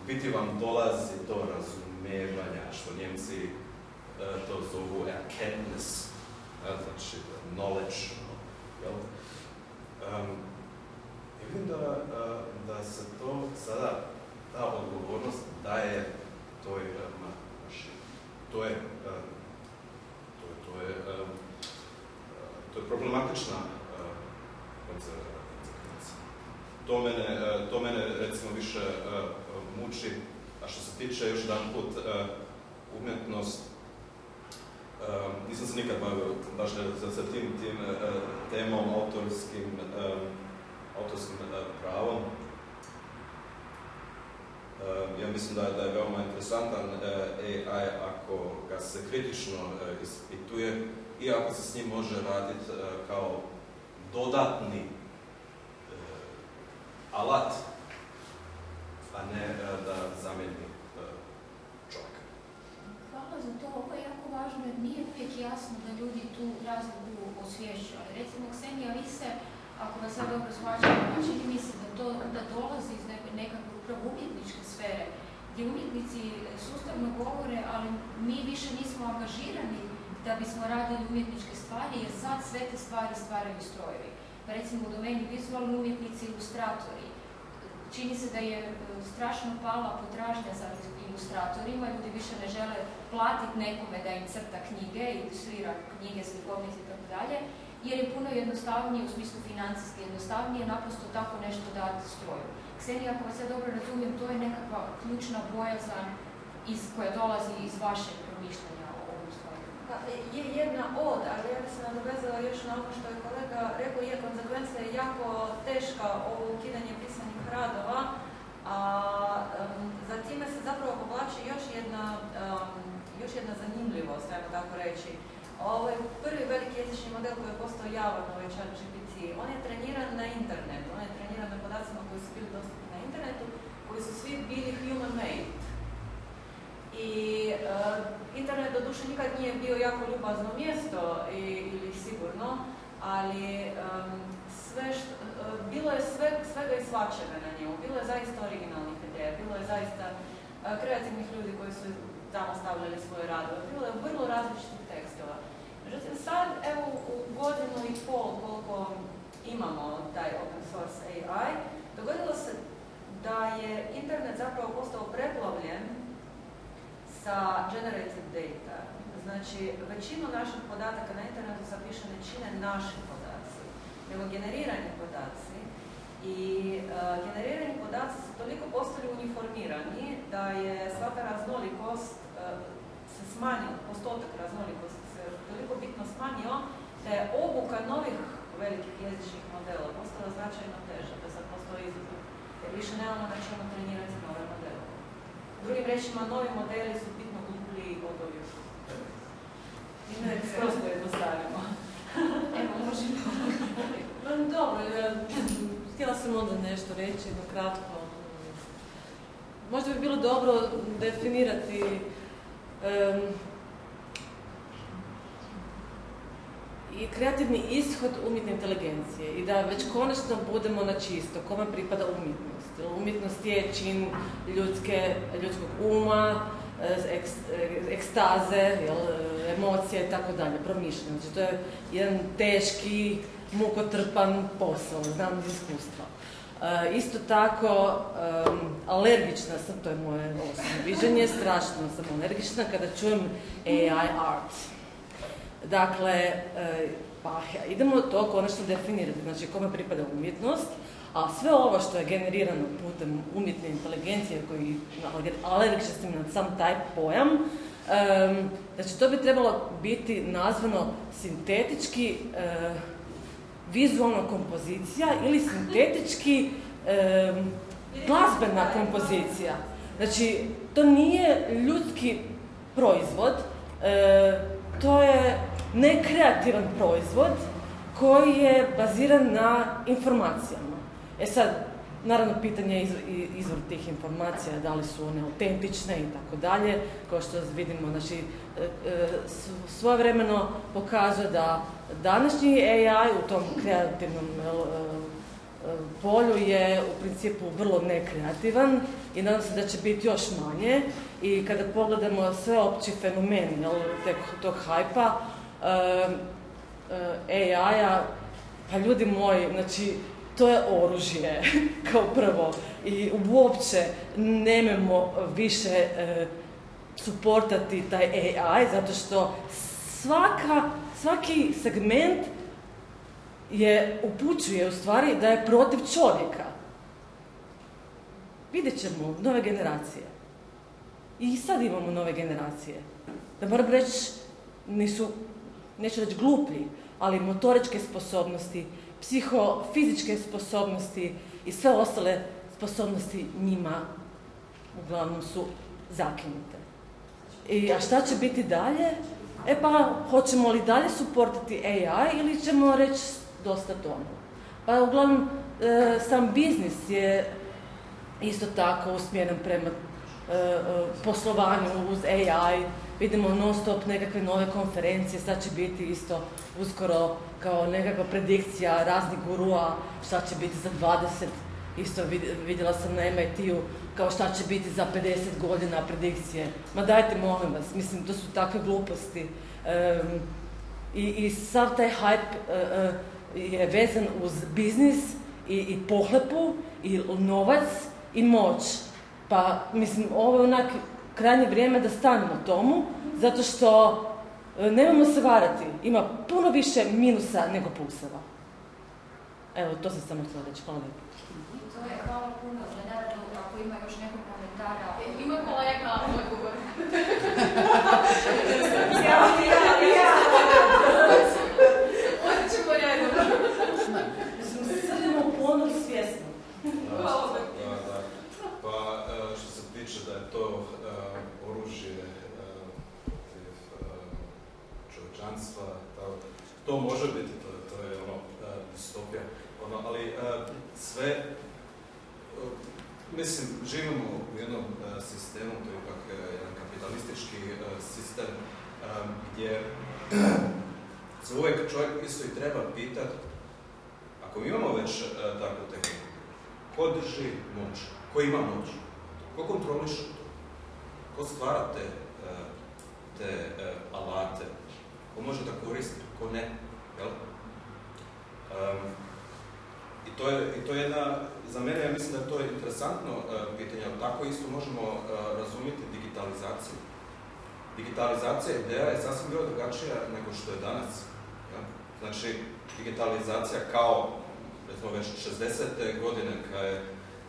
biti vam dolazi do razumijevanja, što Njemci to zovu erkenntnis, znači knowledge. Vidim da se to sada, ta odgovornost daje toj mašini. To je problematična konsekvencija. To mene recimo više muči, a što se tiče još jedan put umjetnost, nisam se nikad bavio baš sa tim temom autorskim pravom. Ja mislim da je veoma interesantan AI ako ga se kritično ispituje i ako se s njim može raditi kao dodatni alat, a ne da zamijeni čovjeka. Hvala za to. Ovo je jako važno jer nije uvijek jasno da ljudi tu razliku osvješćuju. Recimo, Ksenija, vi se, ako vas sad dobro shvaćam, čini mi se da dolazi iz nekakve upravo umjetničke sfere, gdje umjetnici sustavno govore, ali mi više nismo angažirani da bismo radili umjetničke stvari, jer sad sve te stvari stvaraju strojevi. Pa recimo u domeni vizualni umjetnici, ilustratori. Čini se da je strašno pala potražnja za ilustratorima, ljudi više ne žele platiti nekome da im crta knjige, ilustrira knjige, slikovnice i tako dalje, jer je puno jednostavnije, u smislu financijski jednostavnije, naprosto tako nešto dati stroju. Ksenija, ako vas ja dobro razumijem, to je nekakva ključna bojazan koja dolazi iz vašeg promišljanja o ovom stvari. Je jedna od, ali ja bi se nadovezala još na ono što je kolega rekao, je konsekvencija je jako teška ovo ukidanje pisanih radova, a za time se zapravo povlači još jedna zanimljivost, ajmo tako reći. Ovo je prvi veliki jezični model koji je postao javan, ovaj ChatGPT. On je treniran na internetu, on je treniran na podacima koji su bili dostupni na internetu, koji su svi bili human-made. I internet doduše nikad nije bio jako ljubazno mjesto ili sigurno, ali bilo je svega i svačega na njemu. Bilo je zaista originalnih ideja, bilo je zaista kreativnih ljudi koji su tamo stavljali svoje radove. Bilo je vrlo različitih tekstova. Međutim, sad, evo, u godinu i pol koliko imamo taj open source AI, dogodilo se da je internet zapravo postao preplavljen sa generated data. Znači, većinu naših podataka na internetu zapiše ne čine naši podaci, nego generirani podaci. I generirani podaci su toliko postali uniformirani da je svaka raznolikost se smanjila, postotak raznolikosti se toliko bitno smanjio da je obuka novih velikih jezičnih modela postala značajno teža, da sad postoji izazov. Jer više nemamo na čemu trenirati nove modele. Drugim rečima, novi modeli su bitno gluplji od ovih. I ne skroz pojednostavimo. Evo, možemo. Dobro, htjela sam onda nešto reći, jedno kratko. Možda bi bilo dobro definirati i kreativni ishod umjetne inteligencije i da već konačno budemo na čisto kome pripada umjetnost. Umjetnost je čin ljudskog uma, ekstaze, emocije i tako dalje, promišljanje. Znači to je jedan teški, mukotrpan posao, znam iz iskustva. Isto tako, alergična sam, to je moje osobno viđenje, strašno sam alergična kada čujem AI art. Dakle, pa idemo to konačno definirati, znači kome pripada umjetnost, a sve ovo što je generirano putem umjetne inteligencije, koji alergični sam na sam taj pojam, znači to bi trebalo biti nazvano sintetički vizualna kompozicija ili sintetički glazbena kompozicija. Znači, to nije ljudski proizvod, to je nekreativan proizvod koji je baziran na informacijama. Sad, naravno, pitanje je izvor tih informacija, da li su one autentične i tako dalje. Kao što vidimo, znači, svojevremeno pokazuje da današnji AI u tom kreativnom polju je u principu vrlo nekreativan i nadam se da će biti još manje. I kada pogledamo sve opći fenomeni tog hajpa AI-a, pa ljudi moji, znači, to je oružje, kao prvo. I uopće nemojmo više suportati taj AI, zato što svaki segment upućuje u stvari da je protiv čovjeka. Vidjet ćemo nove generacije. I sad imamo nove generacije. Da moram reći, neću reći gluplji, ali motoričke sposobnosti, psihofizičke sposobnosti i sve ostale sposobnosti njima uglavnom su zakinute. A šta će biti dalje? Pa, hoćemo li dalje suportati AI ili ćemo reći dosta tomu? Pa, uglavnom, sam biznis je isto tako usmjeren prema poslovanju uz AI. Vidimo non stop nekakve nove konferencije, sad će biti isto uskoro kao nekakva predikcija raznih gurua, šta će biti za 20, isto vidjela sam na MIT-u, kao šta će biti za 50 godina predikcije. Ma dajte, molim vas, mislim, to su takve gluposti. I sav taj hype je vezan uz biznis i pohlepu, i novac, i moć. Pa, mislim, ovo je onak krajnje vrijeme da stanemo tomu, zato što nemojmo se varati, ima puno više minusa nego pluseva. Evo, to sam samo htjela reći, hvala lijepo. To je, hvala puno, naravno, ako ima još nekog komentara. Ima kolega odgovor. Odit ćemo redom. Mislim, srljamo u ponor svjesno. Pa, što se tiče da je to oružje čovječanstva, to može biti, to je ono distopija, ali sve, mislim, živimo u jednom sistemu, to je ipak jedan kapitalistički sistem, gdje se uvijek čovjek isto i treba pitati, ako imamo već takvu tehniku, ko drži moć, ko ima moć, ko kontroliše to, ko stvara te alate, ko može da koristi, ko ne, jel? I to je jedna, za mene, ja mislim da je to interesantno pitanje, ali tako isto možemo razumjeti digitalizaciju. Digitalizacija ideja je sasvim bila drugačija nego što je danas. Ja? Znači, digitalizacija kao, recimo već 60. godine,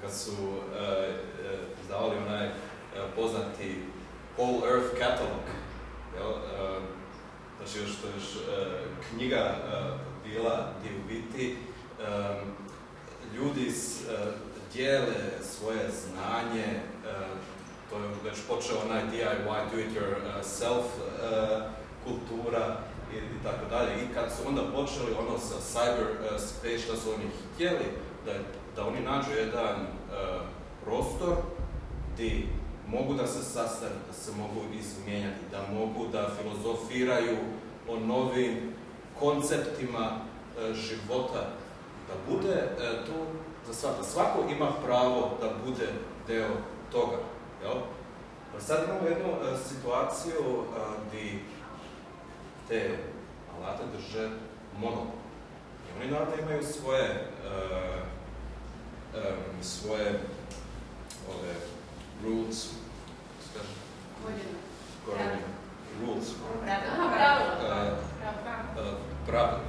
kad su izdavali onaj poznati Whole Earth Catalog, jel? Znači, još knjiga bila gdje u biti ljudi dijele svoje znanje, to je već počeo onaj DIY, do it yourself kultura i tako dalje. I kad su onda počeli ono sa cyberspace, što su oni htjeli, da oni nađu jedan prostor gdje mogu da se sastanu, da se mogu izmijenjati, da mogu da filozofiraju o novim konceptima života da bude tu za svako. Svako ima pravo da bude deo toga. Jel? Sad imamo jednu situaciju gdje te alate drže monopol. I oni naravno imaju svoje rules, rules, pravila.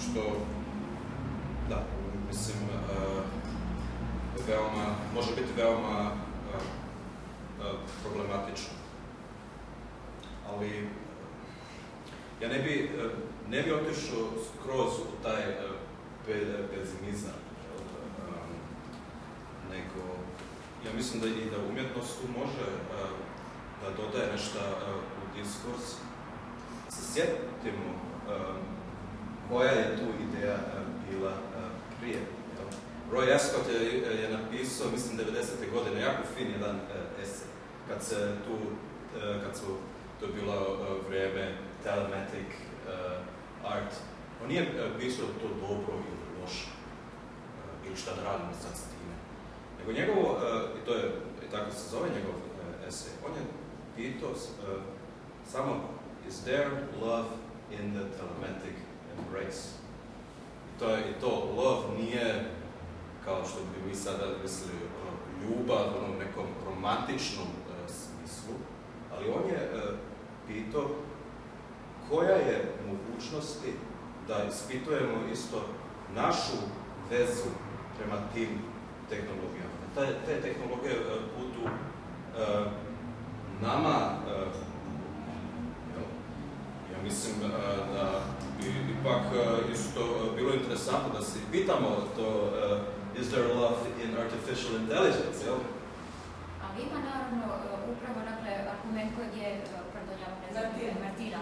Što, da, mislim, može biti veoma problematično. Ali ja ne bi otišao skroz u taj pesimizam, nego ja mislim da i da umjetnost tu može da dodaje nešto u diskurs. Se sjetimo koja je tu ideja bila prije. Roy Ascott je napisao, mislim, 90. godine, jako fin jedan esej, kad su to bilo vrijeme telematic art. On nije pisao to dobro ili loše, ili šta da radimo sad s time. Nego njegovo, i tako se zove njegov esej, on je pitao samo, is there love in the telematic embrace? I to love nije kao što bi mi sada mislili ljubav u nekom romantičnom smislu, ali on je pitao koja je mogućnosti da ispitujemo isto našu vezu prema tim tehnologijama. Te tehnologije budu nama, ja mislim da bi ipak isto bilo interesantno da se pitamo to is there love in artificial intelligence, jel? Ali ima naravno upravo argument kojeg je, Martina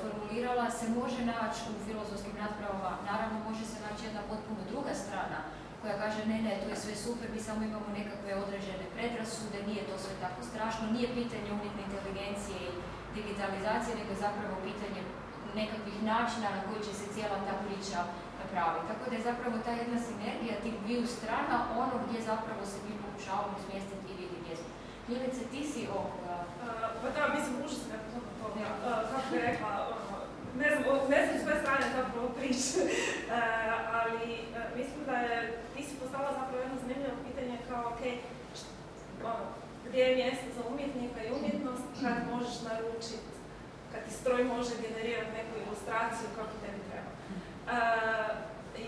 formulirala, se može naći u filozofskim raspravama, naravno može se naći jedna potpuno druga strana koja kaže ne, tu je sve super, mi samo imamo nekakve određene predrasude, nije to sve tako strašno, nije pitanje umjetne inteligencije i digitalizacije, nego je zapravo pitanje nekakvih načina na koji će se cijela ta priča napraviti. Tako da je zapravo ta jedna sinergija tih dviju strana ono gdje zapravo se mi pokušavamo smjestiti i vidjeti gdje smo. Milice, ti si ovoga... Pa da, mislim, užasno je to kako bi rekla, ne znam s koje strane zapravo priče, ali mislim da ti si postavila zapravo jedno zanimljivo pitanje kao, ok, gdje je mjesto za umjetnika i umjetnost kad možeš naručiti, kad ti stroj može generirati neku ilustraciju kako tebi treba.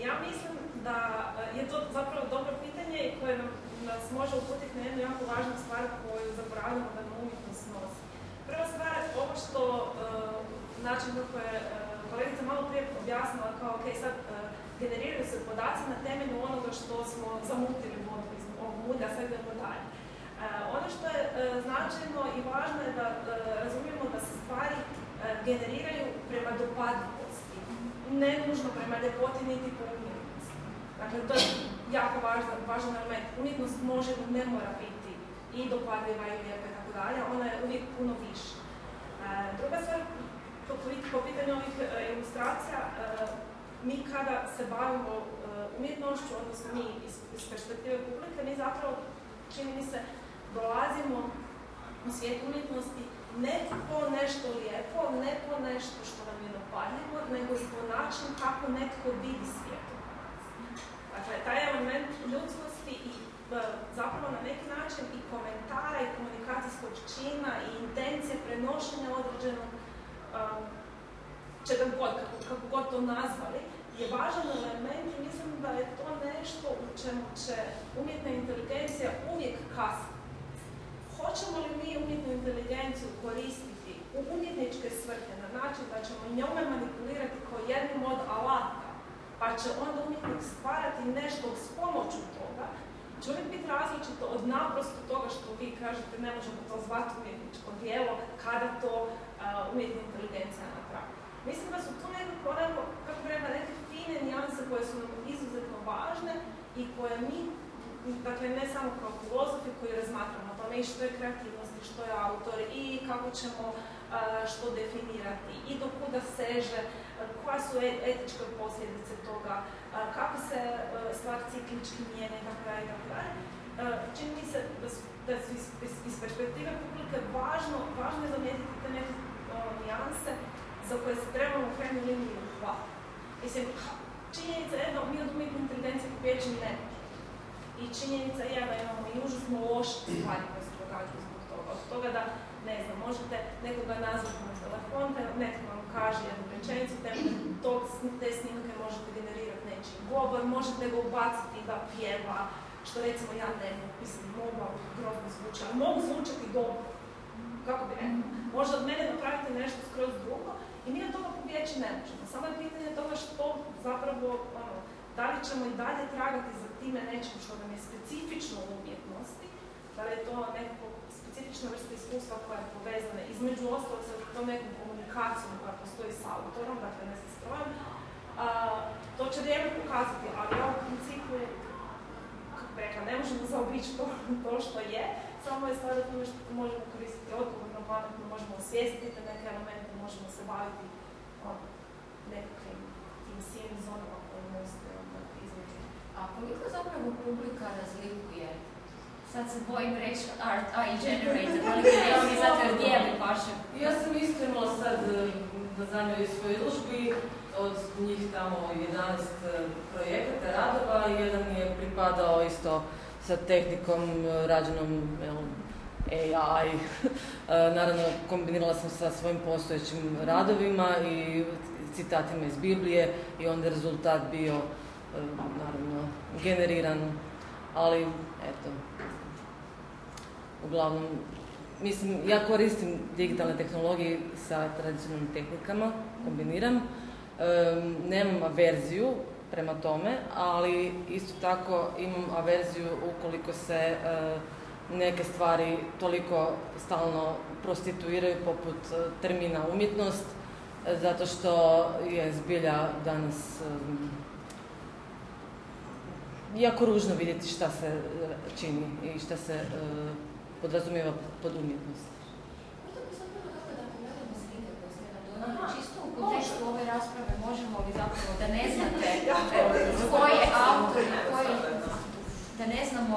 Ja mislim da je to zapravo dobro pitanje i koje nas može uputiti na jednu jako važnu stvar koju zaboravljamo da nam umjetnost nosi. Prva stvar, ovo što način kako je kolegica malo prije objasnila kao ok, sad generiraju se podaci na temelju onoga što smo zamutili vodu iz ovog mulja, a sad idemo dalje. Ono što je značajno i važno je da razumijemo da se stvari generiraju prema dopadljivosti, ne nužno prema ljepoti niti po umjetnosti. Dakle, to je jako važan element. Umjetnost može i ne mora biti i dopadljiva i lijepa i tako dalje, ona je uvijek puno više. Druga stvar, po pitanju ovih ilustracija, mi kada se bavimo umjetnošću, odnosno mi iz perspektive publike, mi zapravo, čini mi se, dolazimo u svijet umjetnosti ne po nešto lijepo, ne po nešto što nam je dopadljivo, nego i po način kako netko vidi svijet. Dakle, taj element ljudskosti i zapravo na neki način i komentara i komunikacijskog čina i intencije prenošenja određenog čega god, kako god to nazvali, je važan element i mislim da je to nešto u čemu će umjetna inteligencija uvijek kasniti. Hoćemo li mi umjetnu inteligenciju koristiti u umjetničke svrhe na način da ćemo njome manipulirati kao jednom od alata, pa će onda umjetnik stvarati nešto s pomoću toga, će uvijek biti različito od naprosto toga što vi kažete ne možemo to zvati umjetničko djelo kada to umjetna inteligencija napravi. Mislim da su tu nekako, kako bi rekla, neke fine nijanse koje su nam izuzetno važne i koje mi dakle ne samo kao filozofi koji razmatramo o tome i što je kreativnost i što je autor i kako ćemo što definirati i do kuda seže, koja su etičke posljedice toga, kako se stvar ciklički mijenja itd. Čini mi se da su iz perspektive publike važno je zamijetiti te neke nijanse za koje se trebamo u krajnjoj liniji uhvatiti. Mislim, činjenica je da mi od umjetne inteligencije pobjeći ne možemo. I činjenica je da imamo i užasno loše stvari koje se događaju zbog toga. Od toga da, ne znam, možete nekoga nazvati na telefon, netko vam kaže jednu rečenicu, te snimke možete generirati nečiji govor, možete ga ubaciti da pjeva, što recimo ja ne mogu, mislim, mogu, ali grozno zvuči, ali mogu zvučati dobro. Kako bi rekao? Možda od mene napraviti nešto skroz drugo i mi od toga pobjeći ne možemo. Samo je pitanje toga što zapravo, da li ćemo i dalje tragati za time nečim što nam je specifično u umjetnosti, da li je to nekako specifična vrsta iskustva koja je povezana između ostalog sa tom nekom komunikacijom koja postoji s autorom, dakle ne sa strojem. To će vrijeme pokazati, ali ja u principu, kako bi rekla, ne možemo zaobići to što je, samo je stvar o tome što možemo koristiti odgovorno, pametno, možemo osvijestiti te neke elemente, možemo se baviti nekakvim tim sivim zonama koje postoje između. A koliko zapravo publika razlikuje? Sad se bojim reći art AI generated, ali ne zato jer dijeli paše. Ja sam isto imala sad na zadnjoj svojoj izložbi od njih tamo 11 projekata, radova i jedan je pripadao isto sa tehnikom rađenom AI. Naravno, kombinirala sam sa svojim postojećim radovima i citatima iz Biblije i onda je rezultat bio, naravno, generiran, ali eto, uglavnom, mislim, ja koristim digitalne tehnologije sa tradicionalnim tehnikama, kombiniram, nemam averziju prema tome, ali isto tako imam averziju ukoliko se neke stvari toliko stalno prostituiraju poput termina umjetnost, zato što je zbilja danas jako ružno vidjeti šta se čini i šta se podrazumijeva pod umjetnost. Možda bi sad bilo dobro da pogledamo slike koje ste nam donijeli, čisto u kontekstu ove rasprave možemo li zapravo da ne znate tko je autor, da ne znamo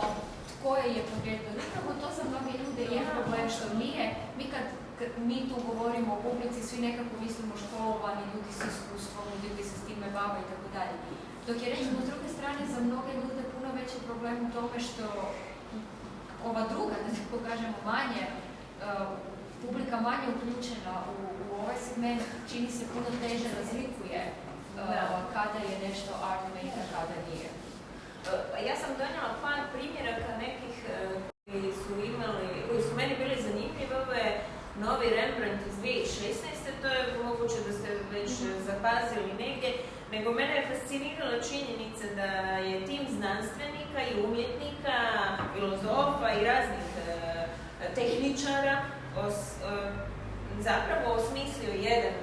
tko je podrijetlo. Upravo to za mnoge ljude je problem što nije, mi kad mi tu govorimo o publici, svi nekako mislimo školovani, ljudi s iskustvom, ljudi koji se s time bave i tako dalje. Dok je recimo s druge strane za mnoge ljude puno veći problem u tome što ova druga, da tako kažemo, manje, publika manje uključena u ovaj segment, čini se puno teže razlikuje kada je nešto art maker, kada nije. Ja sam donijela par primjeraka nekih koji su meni bili zanimljivi. Ovo je novi Rembrandt iz 2016. To je moguće da ste već zapazili negdje. Nego mene je fascinirala činjenica da je tim znanstvenika i umjetnika, filozofa i raznih tehničara zapravo osmislio jedan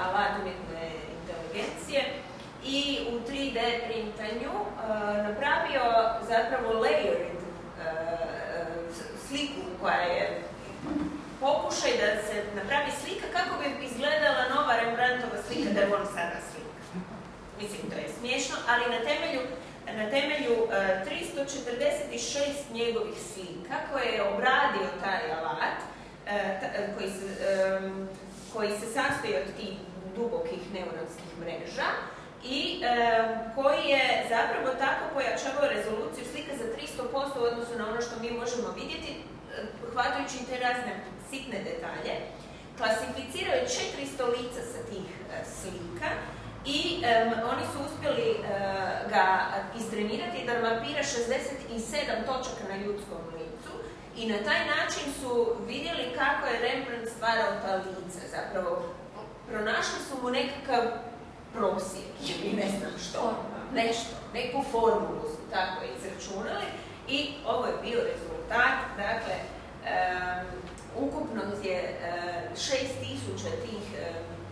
alat umjetne inteligencije i u 3D printanju napravio zapravo layered sliku koja je pokušaj da se napravi slika kako bi izgledala nova Rembrandtova slika da je on sada slika. Mislim, to je smiješno, ali na temelju 346 njegovih slika koje je obradio taj alat, koji se sastoji od tih dubokih neuronskih mreža i koji je zapravo tako pojačavao rezoluciju slika za 300% u odnosu na ono što mi možemo vidjeti, hvatajući te razne sitne detalje. Klasificirao je 400 lica sa tih slika i oni su uspjeli ga istrenirati da mapira 67 točaka na ljudskom licu i na taj način su vidjeli kako je Rembrandt stvarao ta lica. Zapravo, pronašli su mu nekakav prosjek ili ne znam što, neku formulu su tako izračunali i ovo je bio rezultat. Dakle, ukupno je 6000 tih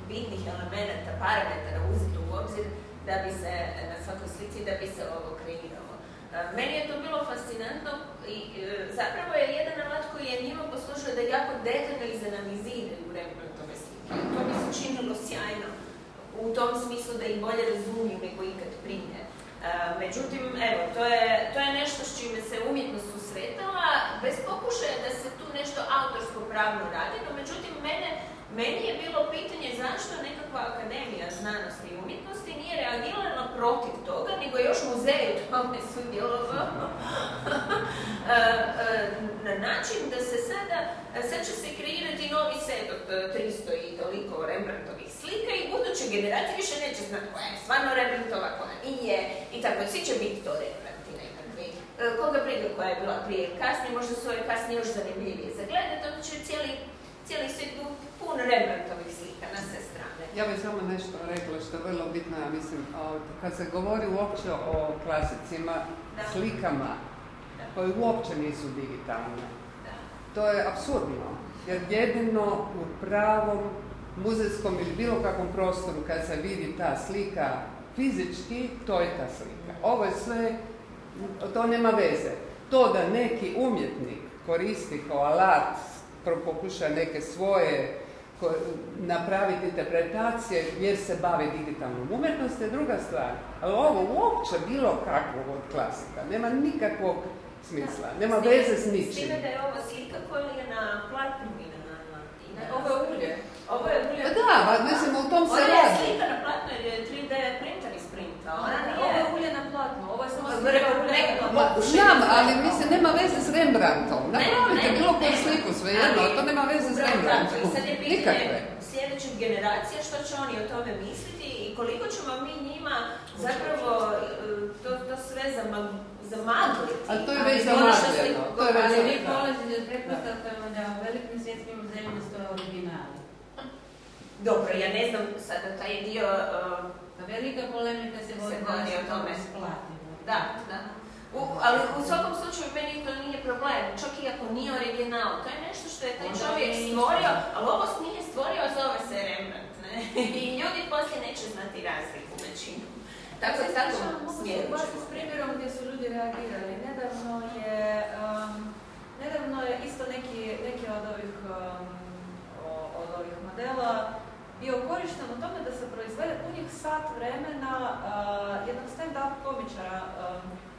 bitnih elemenata, parametara uzeti u obzir da bi se na svakoj slici, da bi se ovo kreiralo. Meni je to bilo fascinantno fascinantno i zapravo je jedan alat koji je njima poslužio da jako detaljno izanaliziraju Rembrandtove slike. To mi se činilo sjajno u tom smislu da ih bolje razumiju nego ikad prije. Međutim, evo, to je nešto s čime se umjetnost susretala, bez pokušaja da se tu nešto autorsko pravno radi, no međutim, meni je bilo pitanje zašto nekakva akademija znanosti i umjetnosti nije reagirala protiv toga, nego još muzej u tome sudjelovao na način da se sad će se kreirati novi set od 300 i toliko Rembrandtovih slika i buduće generacije više neće znati koja je stvarno Rembrandtova, koja nije i tako, svi će biti to Rembrandti nekakvi. Koga briga koja je bila prije ili kasnije, možda su ove kasnije još zanimljivije za gledati, onda će cijeli svijet pun Rembrandtovih slika na sve strane. Ja bih samo nešto rekla što je vrlo bitno, ja mislim, kad se govori uopće o klasicima, slikama koje uopće nisu digitalne, to je apsurdno, jer jedino u pravom muzejskom ili bilo kakvom prostoru kad se vidi ta slika fizički, to je ta slika. Ovo je sve, to nema veze. To da neki umjetnik koristi kao alat, pokuša neke svoje napraviti interpretacije jer se bavi digitalnom umjetnosti je druga stvar. Ali ovo uopće bilo kakvog od klasika nema nikakvog smisla, nema veze s ničim. S time da je ovo slika koja je na platnu i na ovo je ulje. Ovo je ulje. Da, mislim, u tom se radi. Ona je slika na platnu jer je 3D printer isprintao. Ovo je ulje na platnu, ovo je samo slika ulje na platnu. Znam, ali mislim, nema veze s Rembrandtom. Napravite bilo koju sliku, svejedno, to nema veze s Rembrandtom. I sad je pitanje sljedećih generacija što će oni o tome misliti i koliko ćemo mi njima zapravo to sve zamagliti. Ali to je već zamagljeno. Ali vi polazite od pretpostavkama da u velikim svjetskim muzejima stoje originali. Dobro, ja ne znam sada taj dio... Velika polemika se vodi o tome isplativo. Da. Ali u svakom slučaju meni to nije problem, čak i ako nije original. To je nešto što je taj čovjek stvorio, ali ovo nije stvorio, zove se Rembrandt, ne? I ljudi poslije neće znati razliku većinu. Tako smjeru ćemo. S primjerom gdje su ljudi reagirali. Nedavno je isto neki od ovih modela bio korišten u tome da se proizvede punih sat vremena jednog stand-up komičara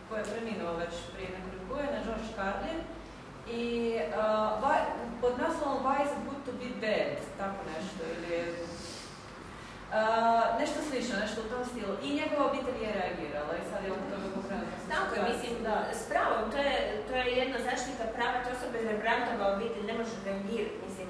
koji je preminuo već prije nekoliko godina, George Carlin, i pod naslovom Why is it good to be dead, tako nešto, ili nešto slično, nešto u tom stilu. I njegova obitelj je reagirala i sad je oko toga pokrenuta. Tako je, mislim, s pravom, to je jedna zaštita prava, to se bez Rembrandtova obitelj ne može reagirati, mislim,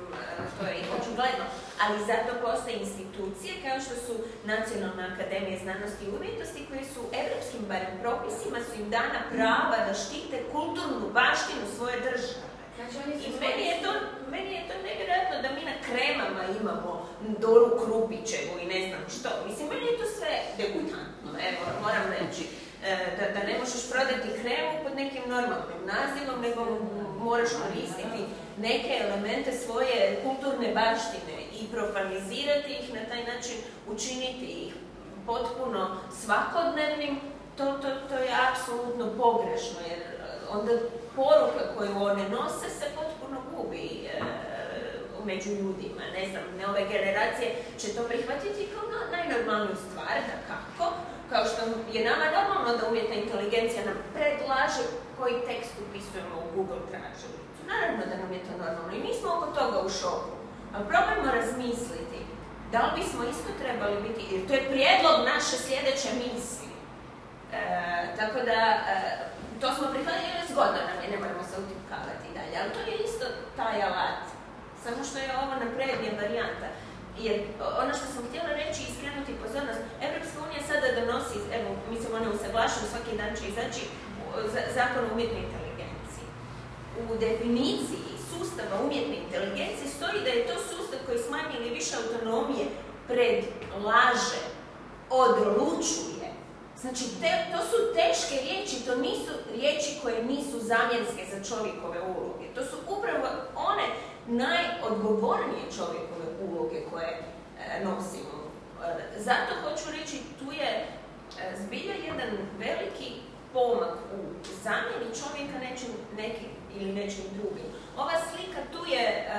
to je i očigledno. Ali zato postoje institucije kao što su Nacionalna akademija znanosti i umjetnosti koje su evropskim barem propisima su im dana prava da štite kulturnu baštinu svoje države. I meni je to nevjerojatno da mi na kremama imamo Doru Krupićevu i ne znam što. Mislim, meni je to sve degutantno, evo, moram reći. Da ne možeš prodati kremu pod nekim normalnim nazivom, nego moraš koristiti neke elemente svoje kulturne baštine i profanizirati ih, na taj način učiniti ih potpuno svakodnevnim. To je apsolutno pogrešno, jer onda poruka koju one nose se potpuno gubi među ljudima. Ne znam, nove generacije će to prihvatiti kao najnormalniju stvar, da kako? Kao što je nama normalno da umjetna inteligencija nam predlaže koji tekst upisujemo u Google tražilicu. Naravno da nam je to normalno i mi smo oko toga u šoku. Ali probajmo razmisliti da li bismo isto trebali biti, jer to je prijedlog naše sljedeće misli. Tako da, to smo prihvatili još zgodno nam je, ne moramo se utipkavati dalje, ali to je isto taj alat. Samo što je ovo naprednija varijanta. Jer ono što sam htjela reći i skrenuti pozornost, Evropska unija sada donosi, evo, mislim, one usaglašuju, svaki dan će izaći zakon o umjetnoj inteligenciji. U definiciji sustava umjetne inteligencije stoji da je to sustav koji s manje ili više autonomije predlaže, odlučuje. Znači, to su teške riječi, to nisu riječi koje nisu zamjenske za čovjekove uloge. To su upravo one najodgovornije čovjekove uloge koje nosimo. Zato hoću reći, tu je zbilja jedan veliki pomak u zamjeni čovjeka nečim drugim. Ova slika tu je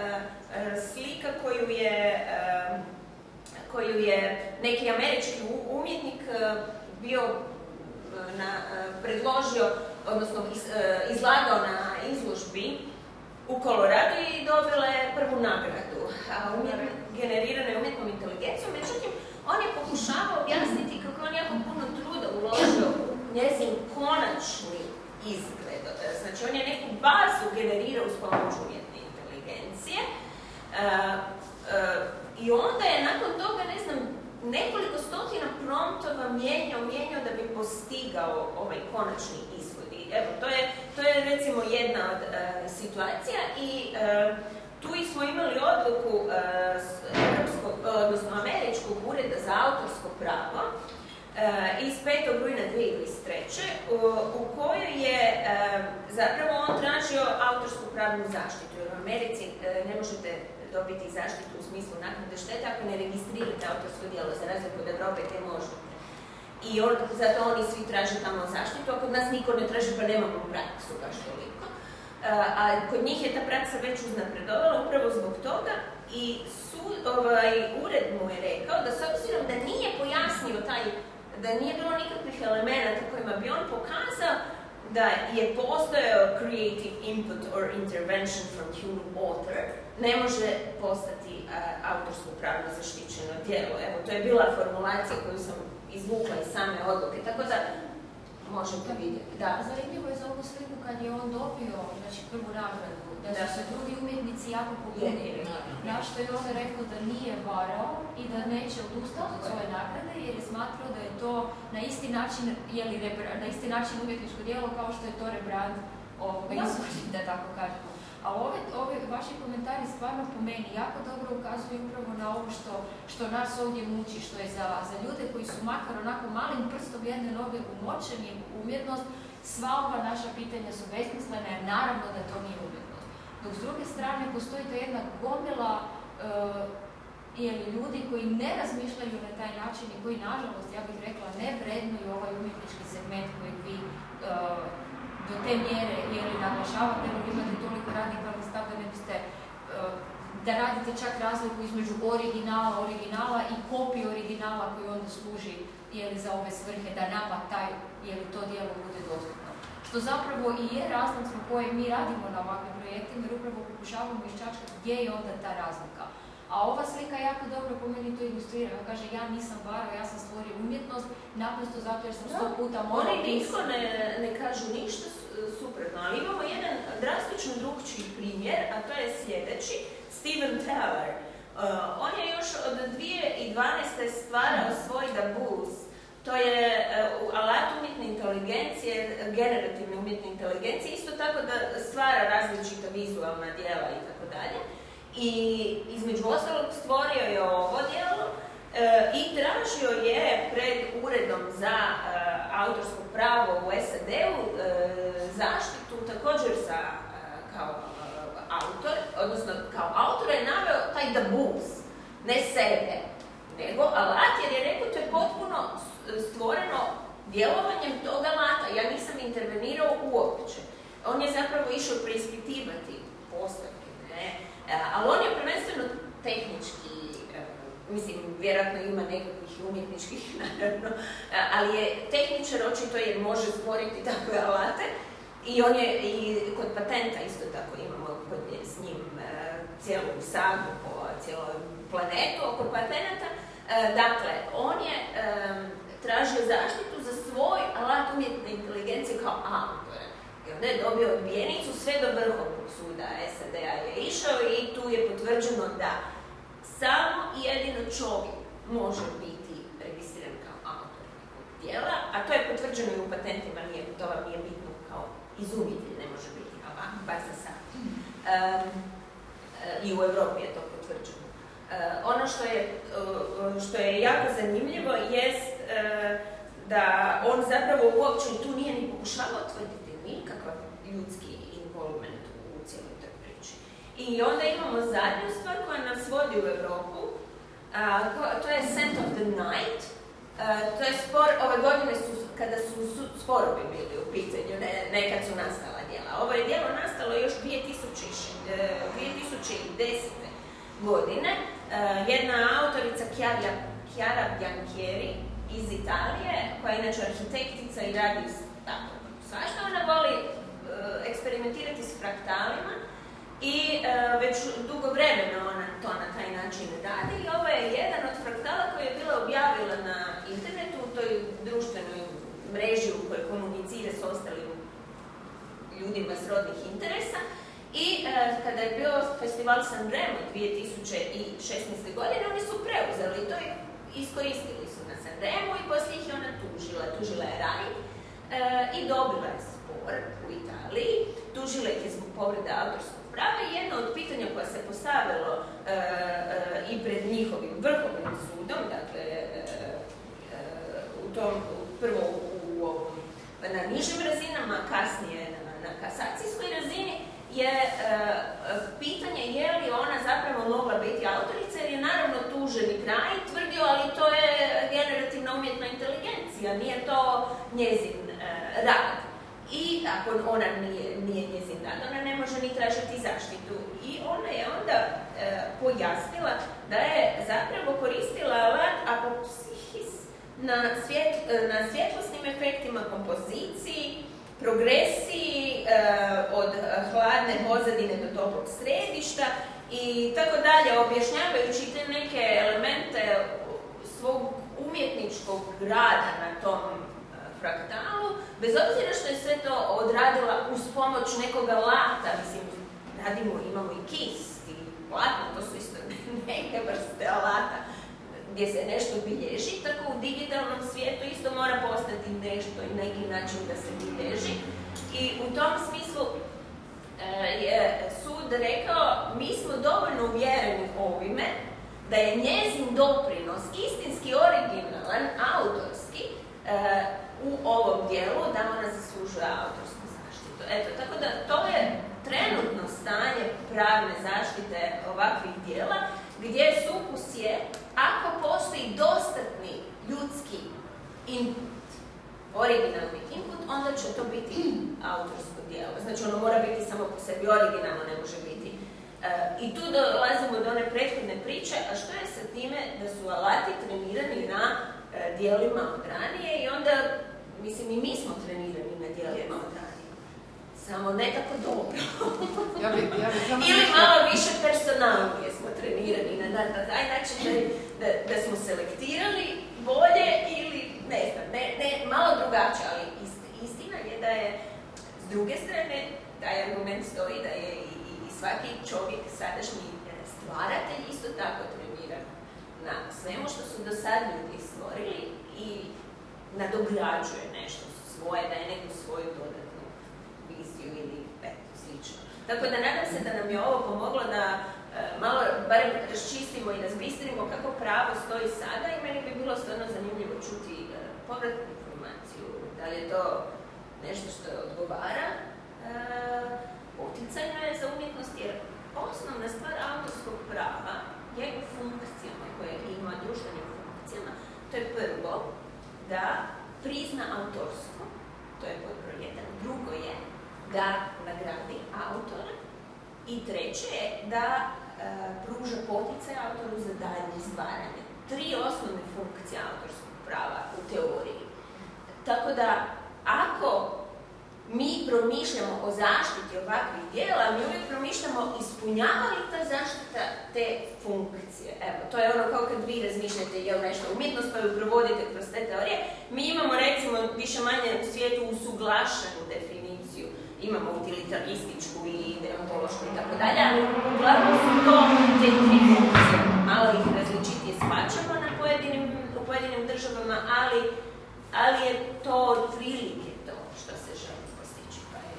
slika koju je neki američki umjetnik bio predložio, odnosno izlagao na izložbi u Koloradu i dobila je prvu nagradu, generirana umjetnom inteligencijom. Međutim, on je pokušavao objasniti kako on jako puno truda uložio u njezin konačni izgled. Znači, on je neku bazu generirao uz pomoć umjetne inteligencije i onda je nakon toga, ne znam, nekoliko stotina promptova mijenjao da bi postigao ovaj konačni ishod. I evo, to je recimo jedna od situacija i tu smo imali odluku odnosno Američkog ureda za autorsko pravo iz 5. rujna 2023. U kojoj je zapravo on tražio autorsku pravnu zaštitu. Jer u Americi ne možete dobiti zaštitu u smislu naknade štete ako ne registrirate autorsko djelo, za razliku od Europe gdje možete. I zato oni svi traže tamo zaštitu, a kod nas niko ne traži pa nemamo praksu baš toliko. A kod njih je ta praksa već uznapredovala upravo zbog toga i ured mu je rekao da s obzirom da nije pojasnio da nije bilo nikakvih elemenata kojima bi on pokazao da je postojao creative input or intervention from human author, ne može postati autorsko pravno zaštićeno djelo. Evo, to je bila formulacija koju sam izvukla iz same odluke, tako da možete vidjeti. Da. Zanimljivo je za ovu sliku kad je on dobio prvu nagradu, da su se drugi umjetnici jako pobunili. Na što je on rekao da nije varao i da neće odustati od svoje nagrade jer je smatrao da je to na isti način umjetničko djelo kao što je to rebrand izložbe, da tako kažemo. A ovi vaši komentari stvarno po meni jako dobro ukazuju upravo na ovo što nas ovdje muči, što je za ljude koji su makar onako malim prstom jedne noge umočeni u umjetnost, sva ova naša pitanja su besmislena jer naravno da to nije umjetnost. Dok s druge strane postoji to jedna gomila ljudi koji ne razmišljaju na taj način i koji, nažalost, ja bih rekla, ne vrednuju ovaj umjetnički segment koji vi do te mjere naglašavate, jer imate toliko radikalni stav da ne biste da radite čak razliku između originala i kopije originala koji onda služi za ove svrhe da nama to djelo bude dostupno. Što zapravo i je razlog zbog koje mi radimo na ovakvim projektima, jer upravo pokušavamo iščačkati gdje je onda ta razlika. A ova slika jako dobro po meni to ilustrira. On kaže, ja nisam varao, ja sam stvorio umjetnost, naprosto zato jer sam 100 puta morao pisati. Oni niko ne kažu ništa suprotno, ali imamo jedan drastično drugčiji primjer, a to je sljedeći, Steven Tyler. On je još od 2012. stvarao svoj The Bulls. To je alat umjetne inteligencije, generativne umjetne inteligencije, isto tako da stvara različita vizualna djela i tako dalje. I između ostalog stvorio je ovo djelo i tražio je pred Uredom za autorsko pravo u SAD-u zaštitu također kao autor, odnosno kao autor je naveo taj The Bulls, ne sebe, nego alat jer je rekao to je potpuno stvoreno djelovanjem tog alata, ja nisam intervenirao uopće. On je zapravo išao preispitivati postavke, ne? Ali on je prvenstveno tehnički, mislim, vjerojatno ima nekakvih umjetničkih, naravno, ali je tehničar očito jer može stvoriti takve alate i on je i kod patenta isto tako imamo s njim cijelu sagu po cijelom planetu oko patenata. Dakle, on je tražio zaštitu za svoj alat umjetne inteligencije kao autor. I onda je dobio odbijenicu, sve do Vrhovnog suda SAD-a je išao i tu je potvrđeno da samo jedino čovjek može biti registriran kao autor nekog djela, a to je potvrđeno i u patentima, to vam nije bitno kao izumitelj, ne može biti ovako, bar za sad. I u Europi je to potvrđeno. Ono što je jako zanimljivo jest da on zapravo uopće tu nije ni pokušavao tvrditi nikakav ljudski involvement u cijeloj toj priči. I onda imamo zadnju stvar koja nas vodi u Europu, to je Scent of the Night. To je spor, ove godine su kada su sporovi bili u pitanju, ne kad su nastala djela. Ovo je djelo nastalo još 2010. godine. Jedna autorica Chiara Bianchieri iz Italije, koja je inače arhitektica i radi tako svašta, ona voli eksperimentirati s fraktalima i već dugo vremena ona to na taj način radi i ovo je jedan od fraktala koji je bila objavila na internetu u toj društvenoj mreži u kojoj komunicira s ostalim ljudima srodnih interesa i kada je bio festival Sanremo 2016. godine oni su preuzeli to i iskoristili su na Sanremo i poslije ih je ona tužila je RAI i dobila je spor u Italiji, tužila ih je zbog povrede autorskog prava i jedno od pitanja koja se postavilo i pred njihovim vrhovnim sudom, dakle prvo na nižim razinama, kasnije na kasacijskoj razini, je pitanje je li ona zapravo mogla biti autorica, jer je naravno tuženi kraj tvrdio, ali to je generativna umjetna inteligencija, nije to njezin rad. I ako ona nije njezin rad, ona ne može ni tražiti zaštitu. I ona je onda pojasnila da je zapravo koristila alat apopsihis na svjetlosnim efektima, kompoziciji, progresiji od hladne pozadine do toplog središta i tako dalje, objašnjavajući te neke elemente svog umjetničkog rada na tom fraktalu, bez obzira što je sve to odradila uz pomoć nekog alata, mislim, imamo i kist i platno, to su isto neke vrste alata gdje se nešto bilježi, tako u digitalnom svijetu isto mora postati nešto i neki način da se bilježi. I u tom smislu je sud rekao, mi smo dovoljno uvjereni ovime da je njezin doprinos istinski originalan, autorski, u ovom dijelu, da ona zaslužuje autorsku zaštitu. Eto, tako da to je trenutno stanje pravne zaštite ovakvih dijela, gdje sukus je, ako postoji dostatni ljudski input, originalni input, onda će to biti autorsko djelo. Znači ono mora biti samo po sebi originalno, ne može biti. I tu dolazimo do one prethodne priče, a što je sa time da su alati trenirani na dijelima od ranije i onda, mislim, i mi smo trenirani na dijelima od ranije. Samo ne tako dobro. Ili malo više personalnije smo trenirani na taj način da smo selektirali bolje ili ne znam, malo drugačije, ali istina je da je s druge strane taj argument stoji da je i svaki čovjek sadašnji stvaratelj isto tako treniran na svemu što su do sad ljudi stvorili i nadograđuje nešto svoje, da je neku svoju dodatnu viziju ili slično. Tako da nadam se da nam je ovo pomoglo da malo barem raščistimo i razbistrimo kako pravo stoji sada i meni bi bilo stvarno zanimljivo čuti povratnu informaciju, da li je to nešto što odgovara poticajno je za umjetnost, jer osnovna stvar autorskog prava je u funkcijama koje ima, društvenim funkcijama. To je prvo da prizna autorstvo, to je pod broj 1. Drugo je da nagradi autora i treće je da pruža poticaj autoru za daljnje stvaranje. 3 osnovne funkcije autorskog prava u teoriji. Tako da, ako mi promišljamo o zaštiti ovakvih dijela, mi uvijek promišljamo ispunjava li ta zaštita te funkcije. Evo, to je ono kao kad vi razmišljate je li nešto umjetnost pa ju provodite kroz te teorije. Mi imamo recimo više manje u svijetu usuglašenu definiciju. Imamo utilitarističku i deontološku i tako dalje, ali uglavnom su to te 3 funkcije. Malo ih različitije shvaćamo u pojedinim državama, ali je to otprilike to što se želi postići. Pa je,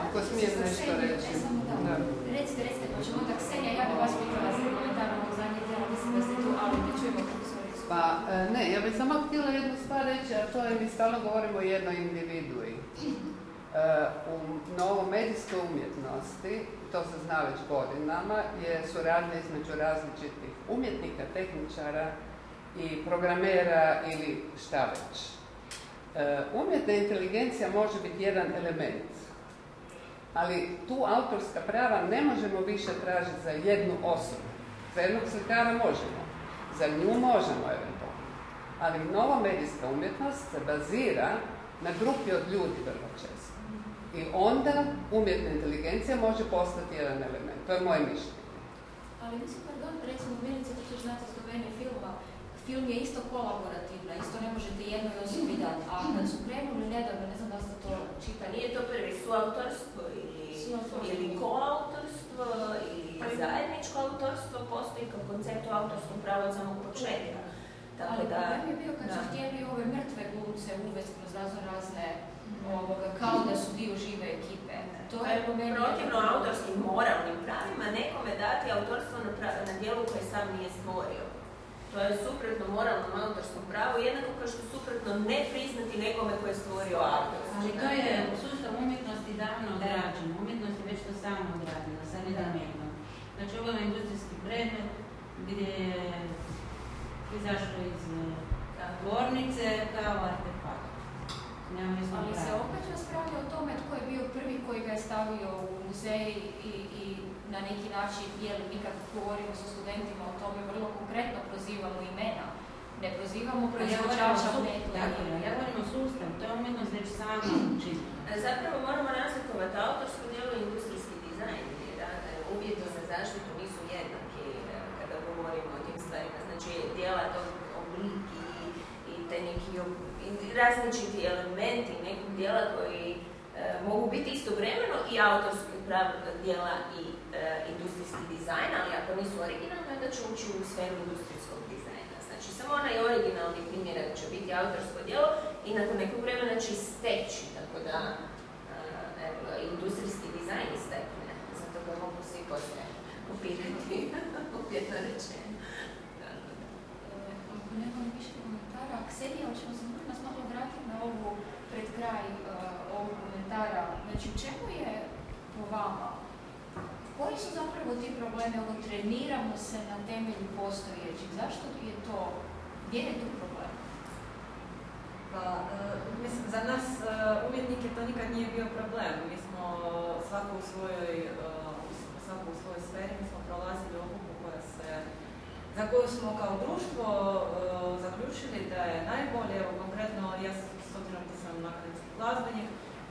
ako smijem nešto reći. Recite, pa ćemo onda Ksenija, ja bih vas pitala za komentar ovo zadnje djelo, mislim da ste tu, ali da čujemo profesoricu. Pa ne, ja bih samo htjela jednu stvar reći, a to je mi stalno govorimo o jednoj individui. U novomedijskoj umjetnosti, to se zna već godinama, je suradnja između različitih umjetnika, tehničara i programera ili šta već. Umjetna inteligencija može biti jedan element, ali tu autorska prava ne možemo više tražiti za jednu osobu. Za jednog slikara možemo, za nju možemo eventualno. Ali novomedijska umjetnost se bazira na grupi od ljudi vrlo često. I onda umjetna inteligencija može postati jedan element. To je moje mišljenje. Ali mislim, pardon, recimo, Milice, ti ćeš znati iz domene filma, film je isto kolaborativna, isto ne možete jednoj osobi dati, a kad su krenuli nedavno, ne znam da ste to čitali. Nije to prvi suautorstvo ili koautorstvo ili zajedničko autorstvo, postoji kao koncept o autorskom pravu od samog početka. Ali problem je bio kad su htjeli ove mrtve glumce uvesti kroz razne kao da su dio žive ekipe. To je protivno autorskim moralnim pravima nekome dati autorstvo na djelu koje sam nije stvorio. To je suprotno moralnom autorskom pravu, jednako kao što je suprotno ne priznati nekome koje je stvorio autor. Ali to je sustav umjetnosti davno odrađen. Umjetnost je već to samo odradila, sad je namjerno. Znači ovo je industrijski predmet gdje je izašlo iz tvornice kao artefakt. Ali se opet raspravlja o tome tko je bio prvi koji ga je stavio u muzej i na neki način, mi kad govorimo sa studentima o tome, vrlo konkretno prozivamo imena. Ne prozivamo proizvođača umetnosti. Dakle, ja govorim o sustavu, to je umjetnost već sama učinila. Zapravo moramo razlikovati autorsko djelo i industrijski dizajn. Uvjeti za zaštitu nisu jednaki kada govorimo o tim stvarima. Znači, djela tog obliki i te neki različiti elementi nekog djela koji mogu biti istovremeno i autorski prav djela i industrijski dizajn, ali ako nisu originalni, onda će ući u sferu industrijskog dizajna. Znači, samo onaj originalni primjerak će biti autorsko djelo i nakon nekog vremena će steći, tako da industrijski dizajn istekne. Zato ga mogu svi poslije upitati, upjetno rečeno. Ako nemam više komentara, Ksenija, ćemo se nas malo vratiti na ovu pred kraj ovog komentara. Znači, u čemu je po vama? Koji su zapravo ti problemi? Treniramo se na temelju postojećih. Zašto je to? Gdje je tu problem? Pa, mislim, za nas umjetnike to nikad nije bio problem. Mi smo svako u svojoj sferi, mi smo prolazili obuku za koju smo kao društvo zaključili da je najbolje. Evo, konkretno, ja s obzirom da sam akademski glazbenik,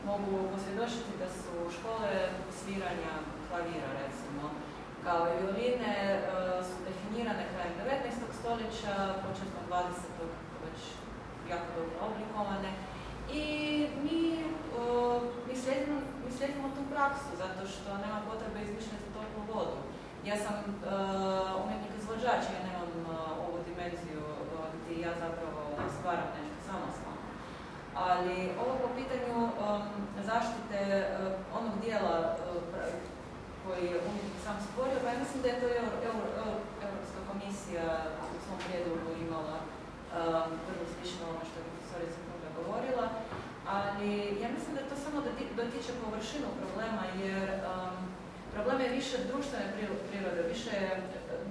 mogu posvjedočiti da su škole sviranja klavira, recimo, kao i violine, su definirane krajem 19. stoljeća, početkom 20. već jako dobro oblikovane. I mi slijedimo tu praksu, zato što nema potrebe izmišljati toplu vodu. Ja sam umjetnik izvođač, ja nemam ovu dimenziju gdje ja zapravo stvaram nešto samostalno. Ali ovo po pitanju zaštite onog dijela koji je umjetnik sam stvorio, pa ja mislim da je to Europska komisija u svom prijedlogu imala vrlo slično ono što je profesorica Kuga govorila, ali ja mislim da to samo dotiče površinu problema, jer problem je više društvene prirode, više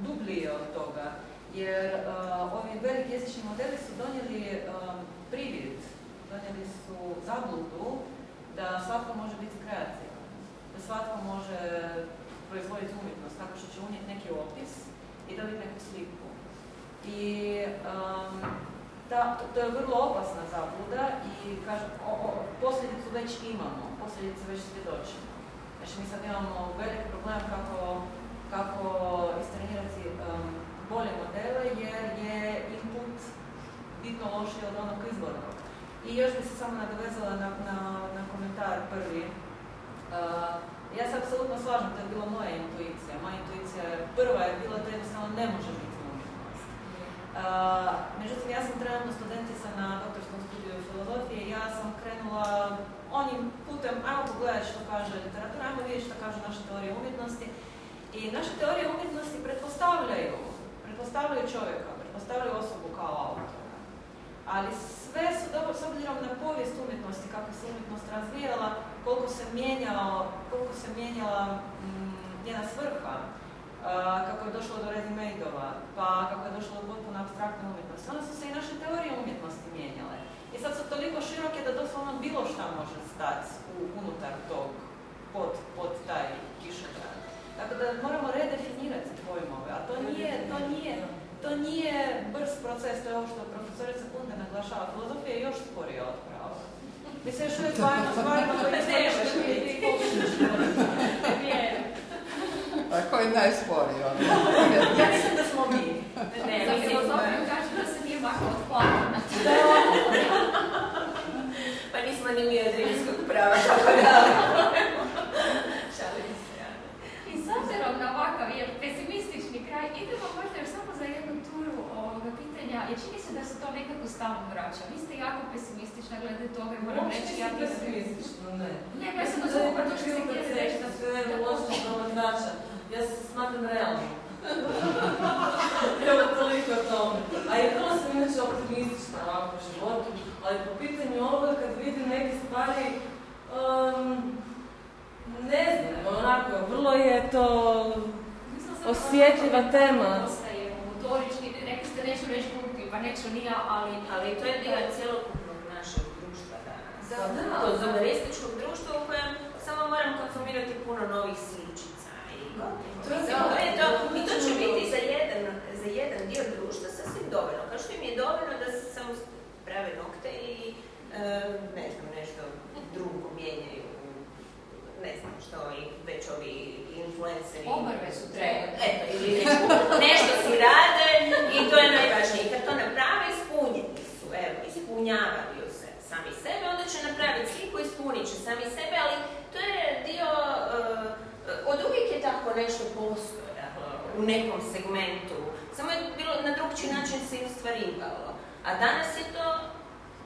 dublji od toga, jer ovi veliki jezični modeli su donijeli privid, donijeli su zabludu da svatko može biti kreativan, da svatko može proizvoditi umjetnost tako što će unijeti neki opis i dobiti neku sliku. I to je vrlo opasna zabluda i kažem, posljedicu već imamo, posljedice već svjedočimo. Znači mi sad imamo velik problem kako istrenirati bolje modele jer je input bitno lošiji od onog izbornog. I još bi se samo nadovezala na komentar prvi. Ja se apsolutno slažem, to je bila moja intuicija. Moja intuicija prva je bila da jednostavno ne može biti umjetnost. Međutim, ja sam trenutno studentica na doktorskom studiju filozofije i ja sam krenula onim putem, ajmo pogledati što kaže literatura, ajmo vidjeti što kaže naša teorija umjetnosti. I naše teorije umjetnosti pretpostavljaju čovjeka, pretpostavljaju osobu kao autora. Ali sve su dobro s obzirom na povijest umjetnosti, kako se umjetnost razvijala, koliko se mijenjala njena svrha, kako je došlo do ready-made-ova, pa kako je došlo do potpuno apstraktne umjetnosti. Onda su se i naše teorije umjetnosti mijenjale. I sad su toliko široke da doslovno bilo šta može stati unutar tog, pod taj kišobran. Tako da moramo redefinirati pojmove, a to nije brz proces, to je ovo što profesorica Kunde naglašava. Filozofija je još sporija od prava. Mislim, još uvijek stvarno koji ne nemaš A koji je najsporiji? Ja mislim da smo mi. Za filozofiju kažu da se nije makao od Platona. Pa nismo ni mi od rimskog prava, tako da. Šalim se, ja. I s obzirom na ovakav pesimistični kraj, idemo možda još samo za jednu turu ovoga pitanja, jer čini se da se to nekako stalno vraća. Vi ste jako pesimistična glede toga i moram reći ja nisam pesimistično, ne. Ne, ja sam da zbog to što se htjeli reći da sve loše promatrača. Ja se smatram realno. Evo toliko o tome. A i vrlo sam inače optimistična ovako u životu, ali po pitanju ovoga kad vidim neke stvari, ne znam, onako, vrlo je to osjetljiva tema. Ostaje motorički, rekli ste neću reći glupi, pa neću ni ja, ali to je dio cjelokupnog našeg društva danas. Konzumerističkog društva u kojem samo moram konzumirati puno novih sličica. I to će biti za jedan dio društva sasvim dovoljno. Kao što im je dovoljno da se samo prave nokte i ne znam, nešto drugo mijenjaju. Ne znam što i već ovi influenceri... Obrve su treba. Eto, ili nešto si rade i to je najvažnije. I kad to naprave, ispunjeni su, evo, ispunjavaju se sami sebe, onda će napraviti sliku, ispunit će sami sebe, ali to je dio... Od uvijek je tako nešto postojalo u nekom segmentu, samo je bilo na drugčiji način se i ostvarivalo. A danas je to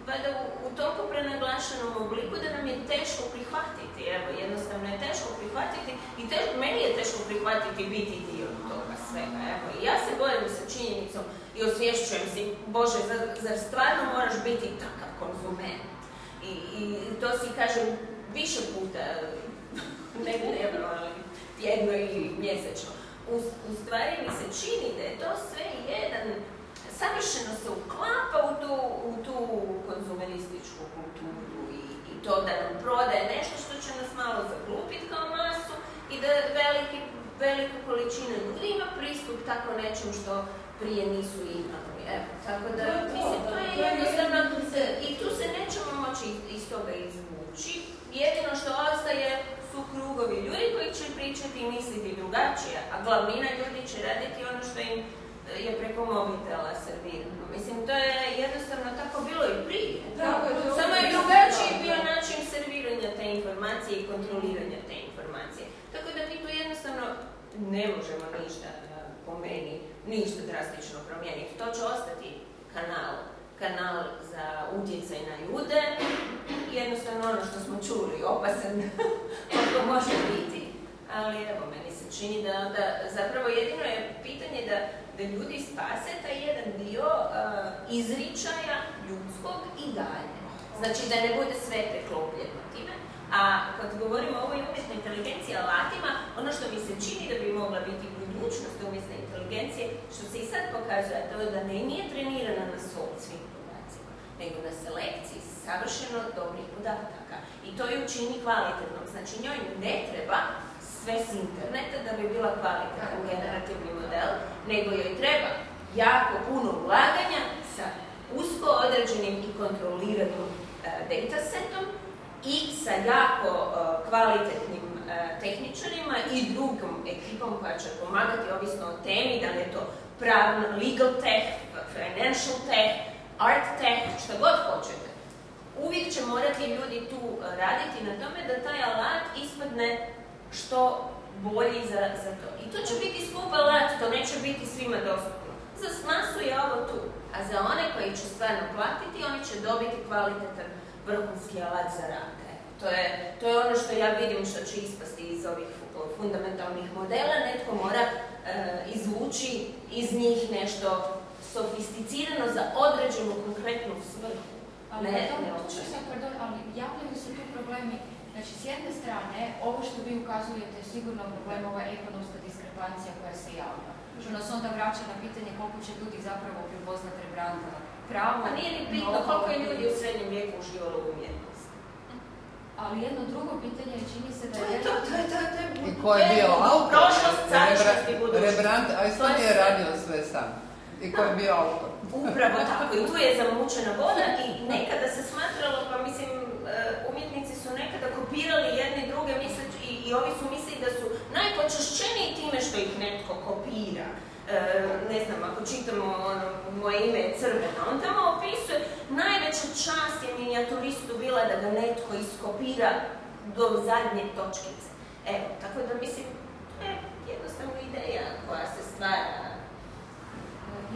valjda u toliko prenaglašenom obliku da nam je teško prihvatiti, evo, jednostavno je teško prihvatiti i meni je teško prihvatiti biti dio toga svega, evo. I ja se borim sa činjenicom i osvješćujem si, Bože, zar stvarno moraš biti takav konzument? I to si kažem više puta, ne dnevno, ali tjedno ili mjesečno. U stvari mi se čini da je to sve jedan, savršeno se uklapa u tu konzumerističku kulturu i to da nam prodaje nešto što će nas malo zaglupiti kao masu i da velika količina ljudi ima pristup tako nečem što prije nisu imali. Evo, tako da, mislim, to je jednostavno i tu se nećemo moći iz toga izvući. Jedino što ostaje su krugovi ljudi koji će pričati i misliti drugačije, a glavnina ljudi će raditi ono što im je preko mobitela servirano. Mislim, to je jednostavno tako bilo i prije. Samo je drugačiji bio način serviranja te informacije i kontroliranja te informacije. Tako da mi tu jednostavno ne možemo ništa, po meni, ništa drastično promijeniti. To će ostati kanal za utjecaj na ljude, jednostavno ono što smo čuli, opasan kako može biti. Ali evo, meni se čini da zapravo jedino je pitanje da ljudi spase taj jedan dio izričaja ljudskog i dalje. Znači da ne bude sve preklopljeno time. A kad govorimo o ovoj umjetnoj inteligenciji alatima, ono što mi se čini da bi mogla biti budućnost umjetne inteligencije, što se i sad pokazuje, to je da nije trenirana na svim podacima, nego na selekciji savršeno dobrih podataka. I to ju čini kvalitetnom. Znači njoj ne treba sve s interneta da bi bila kvalitetan generativni model, nego joj treba jako puno ulaganja sa usko određenim i kontroliranim datasetom i sa jako kvalitetnim tehničarima i drugom ekipom koja će pomagati ovisno o temi, da li je to pravno, legal tech, financial tech, art tech, što god hoćete. Uvijek će morati ljudi tu raditi na tome da taj alat ispadne što bolji za to. I to će biti skup alat, to neće biti svima dostupno. Za masu je ovo tu, a za one koji će stvarno platiti, oni će dobiti kvalitetan vrhunski alat za rad. To je ono što ja vidim što će ispasti iz ovih fundamentalnih modela. Netko mora izvući iz njih nešto sofisticirano za određenu konkretnu svrhu. Ali javljaju se tu problemi. Znači, s jedne strane, ovo što vi ukazujete je sigurno problem, ova ekonomska diskrepancija koja se javlja. Što nas onda vraća na pitanje koliko će ljudi zapravo prepoznati rebranda pravo... Pa nije ni bitno koliko je ljudi u srednjem vijeku uživalo u umjetnosti. Ali jedno drugo pitanje čini se da je... I ko je bio autor? Prošlost, sadašnjost i budućnost. Rembrandt, a isto nije radio sve sam. I ko je bio autor? Upravo tako, i tu je zamučena voda i nekada se smatralo, pa mislim, umjetnici su nekada kopirali jedni druge misleći i ovi su mislili da su najpočašćeniji time što ih netko kopira. Ne znam, ako čitamo moje ime je Crvena, on tamo opisuje najveća čast je minijaturistu bila da ga netko iskopira do zadnje točkice. Evo, tako da mislim, to je jednostavno ideja koja se stvara.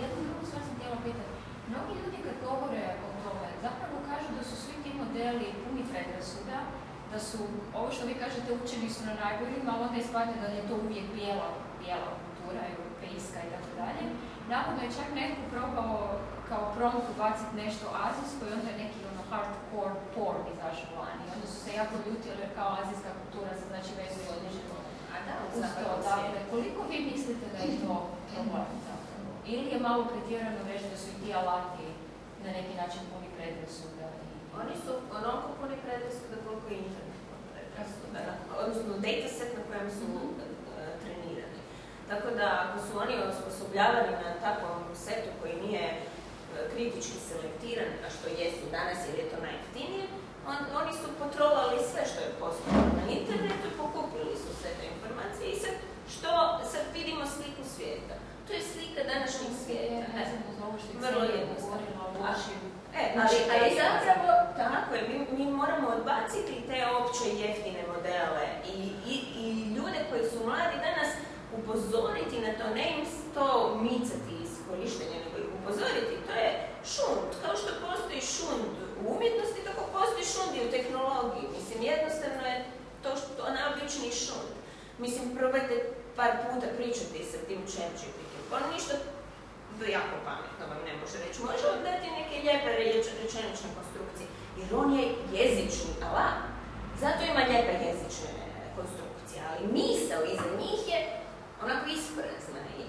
Jednu drugu stvar sam htjela pitati. Mnogi ljudi kad govore o tome, zapravo kažu da su svi ti modeli puni predrasuda, da su, ovo što vi kažete, učeni su na najboljima, ali onda ispadne da je to uvijek bijela kultura, europejska i tako dalje. Navodno je čak netko probao kao prompt ubaciti nešto azijsko i onda je neki hardcore porn izašao vani. Onda su se jako ljutili jer kao azijska kultura se znači vezuje određeno uz to. Dakle, koliko vi mislite da je to problem zapravo? Ili je malo pretjerano reći da su i ti alati na neki način puni predrasuda? Oni su onoliko puni predrasuda koliko je internet puni predrasuda, odnosno dataset na kojem su trenirani. Tako da ako su oni osposobljavani na takvom setu koji nije kritički selektiran, a što jesu danas jer je to najjeftinije, oni su potrolali sve što je postojalo na internetu, pokupili su sve te informacije i sad vidimo sliku svijeta. To je slika današnjeg svijeta. Vrlo jednostavno. Ali zapravo, tako je, mi moramo odbaciti te opće jeftine modele i ljude koji su mladi danas upozoriti na to, ne im to micati iz korištenja, nego ih upozoriti. To je šund, kao što postoji šund u umjetnosti, tako postoji šund i u tehnologiji. Mislim, jednostavno je to najobičniji šund. Mislim, probajte par puta pričati sa tim ChatGPT-om. Pa ništa jako pametno vam ne može reći. Može vam dati neke lijepe rečenične konstrukcije, jer on je jezični alat. Zato ima lijepe jezične konstrukcije, ali misao iza njih je onako isprazna i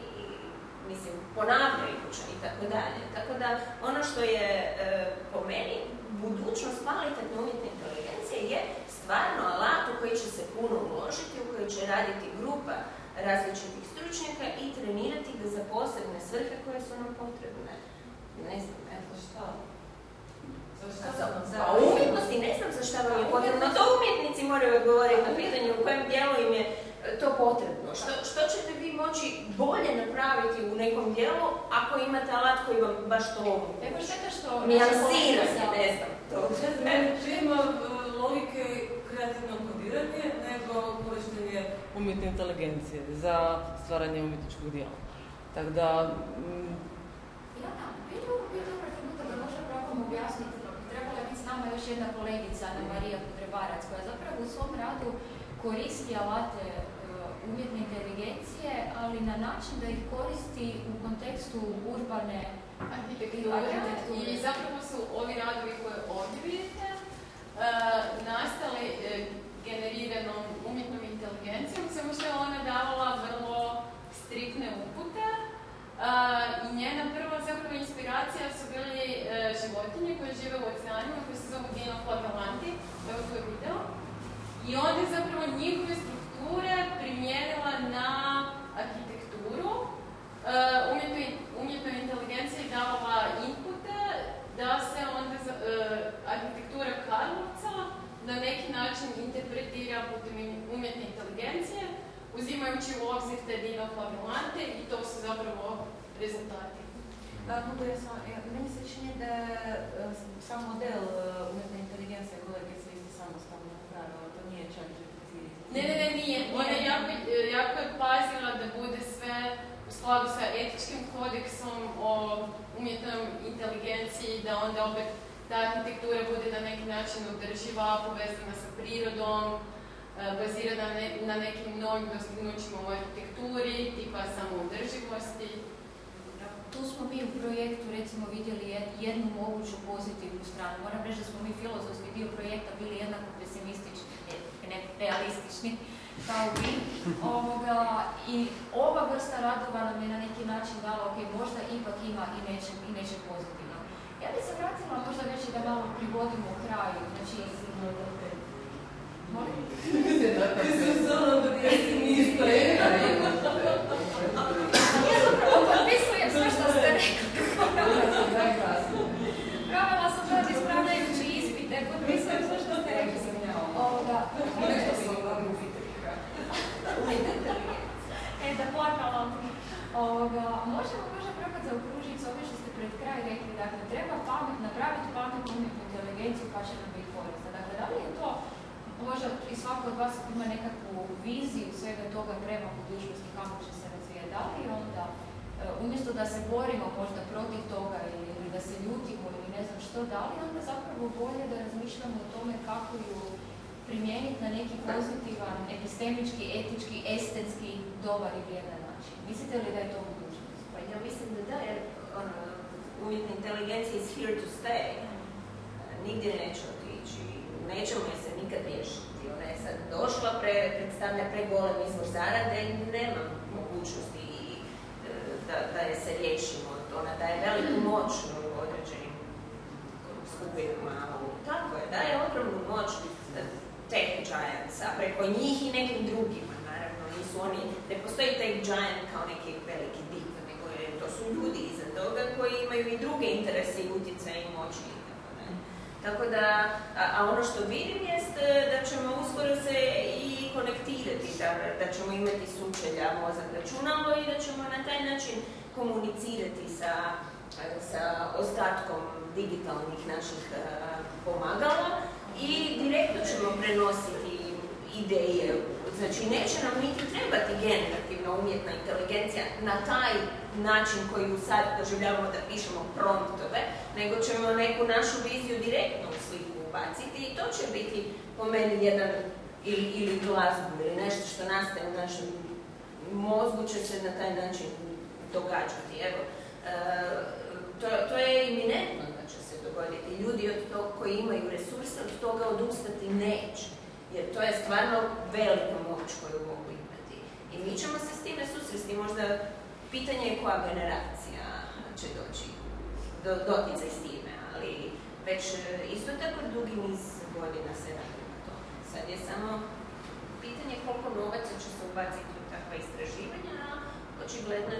mislim, ponavljajuća i tako dalje. Tako da, ono što je po meni budućnost kvalitetne umjetne inteligencije je stvarno alat u koji će se puno uložiti, u koji će raditi grupa različitih stručnjaka i trenirati ga za posebne svrhe koje su nam potrebne. Ne znam, evo što? A u umjetnosti ne znam za šta vam je potrebno. To umjetnici moraju odgovoriti na pitanje u kojem dijelu im je to potrebno. Što ćete vi moći bolje napraviti u nekom dijelu ako imate alat koji vam baš to nijansiranje, ne znam. Ima logike kreativno kodiranje nego korištenje umjetne inteligencije za stvaranje umjetničkog dijela. Tako da... Vi dobro trenutak da možda probamo objasniti, trebala biti s nama još jedna kolegica, Ana Marija Podrebarac, koja zapravo u svom radu koristi alate umjetne inteligencije, ali na način da ih koristi u kontekstu urbane arhitekture. I zapravo su ovi radovi koje ovdje vidite nastali generiranom umjetnom inteligencijom, samo što je ona davala vrlo striktne upute i njena prva zapravo inspiracija su bili životinje koje žive u oceanima, koje se zovu dinoflagellanti, evo to je video. I onda je zapravo njihove strukture primijenila na arhitekturu. Umjetnoj inteligenciji davala inpute da se onda arhitektura Karlovca na neki način interpretira putem umjetne inteligencije, uzimajući u obzir te dinoflagelante i to su zapravo rezultati. Meni se čini da sam model umjetne inteligencije kolegice isto samostalno napravila, to nije ChatGPT. Ne, nije. Ona jako je pazila da bude sve u skladu sa etičkim kodeksom o umjetnoj inteligenciji, da onda opet ta arhitektura bude na neki način održiva, povezana sa prirodom, bazirana na nekim novim dostignućima u arhitekturi, tipa samoodrživosti. Tu smo mi u projektu recimo vidjeli jednu moguću pozitivnu stranu. Moram reći da smo mi filozofski dio projekta bili jednako pesimistični, ne realistični kao vi. I ova vrsta radova nam je na neki način dala, ok, možda ipak ima i nečeg pozitivno. Ja bih se vratila možda već i da malo privodimo kraju, znači... Molim? Ja zapravo potpisujem sve što ste rekli. Pravila sam sad ispravljajući ispite, potpisujem sve što ste rekli. Da plakala. Možemo možda probati zaokružiti s ovim što ste pred kraj rekli, dakle, treba napraviti pametnu umjetnu inteligenciju pa će nam biti korisna. Dakle, da li je to, možda i svako od vas ima nekakvu viziju svega toga prema budućnosti kako će se razvijati, da li onda, umjesto da se borimo možda protiv toga ili da se ljutimo ili ne znam što, da li onda zapravo bolje da razmišljamo o tome kako ju primijeniti na neki pozitivan, epistemički, etički, estetski, dobar i vrijedan način. Mislite li da je to budućnost? Pa ja mislim da je, umjetna inteligencija is here to stay. Nigdje neće otići, nećemo je se nikad riješiti. Ona je sad došla, predstavlja pregolem izvor zarade i nema mogućnosti da je se riješimo. Ona daje veliku moć u određenim skupinama. Tako je, daje ogromnu moć tech giants, a preko njih i nekim drugima, naravno, nisu oni, ne postoji tech giant kao neki veliki dik, nego to su ljudi iza toga koji imaju i druge interese i utjecaje i moći. Tako da, a ono što vidim jest da ćemo uskoro se i konektirati, da ćemo imati sučelja mozak računalo i da ćemo na taj način komunicirati sa ostatkom digitalnih naših pomagala i direktno ćemo prenositi ideje. Znači, neće nam niti trebati generativna umjetna inteligencija na taj način koji sad doživljavamo da pišemo promptove, nego ćemo neku našu viziju direktno u sliku ubaciti i to će biti po meni jedan ili glazbu ili nešto što nastaje u našem mozgu će se na taj način događati. Evo, to je iminentno da će se dogoditi. Ljudi od toga koji imaju resurse od toga odustati neće. Jer to je stvarno velika moć koju mogu imati. I mi ćemo se s time susresti. Možda pitanje je koja generacija će doći do doticaj s time, ali već isto tako dugi niz godina se radi na to. Sad je samo pitanje koliko novaca će se ubaciti u takva istraživanja, a očigledno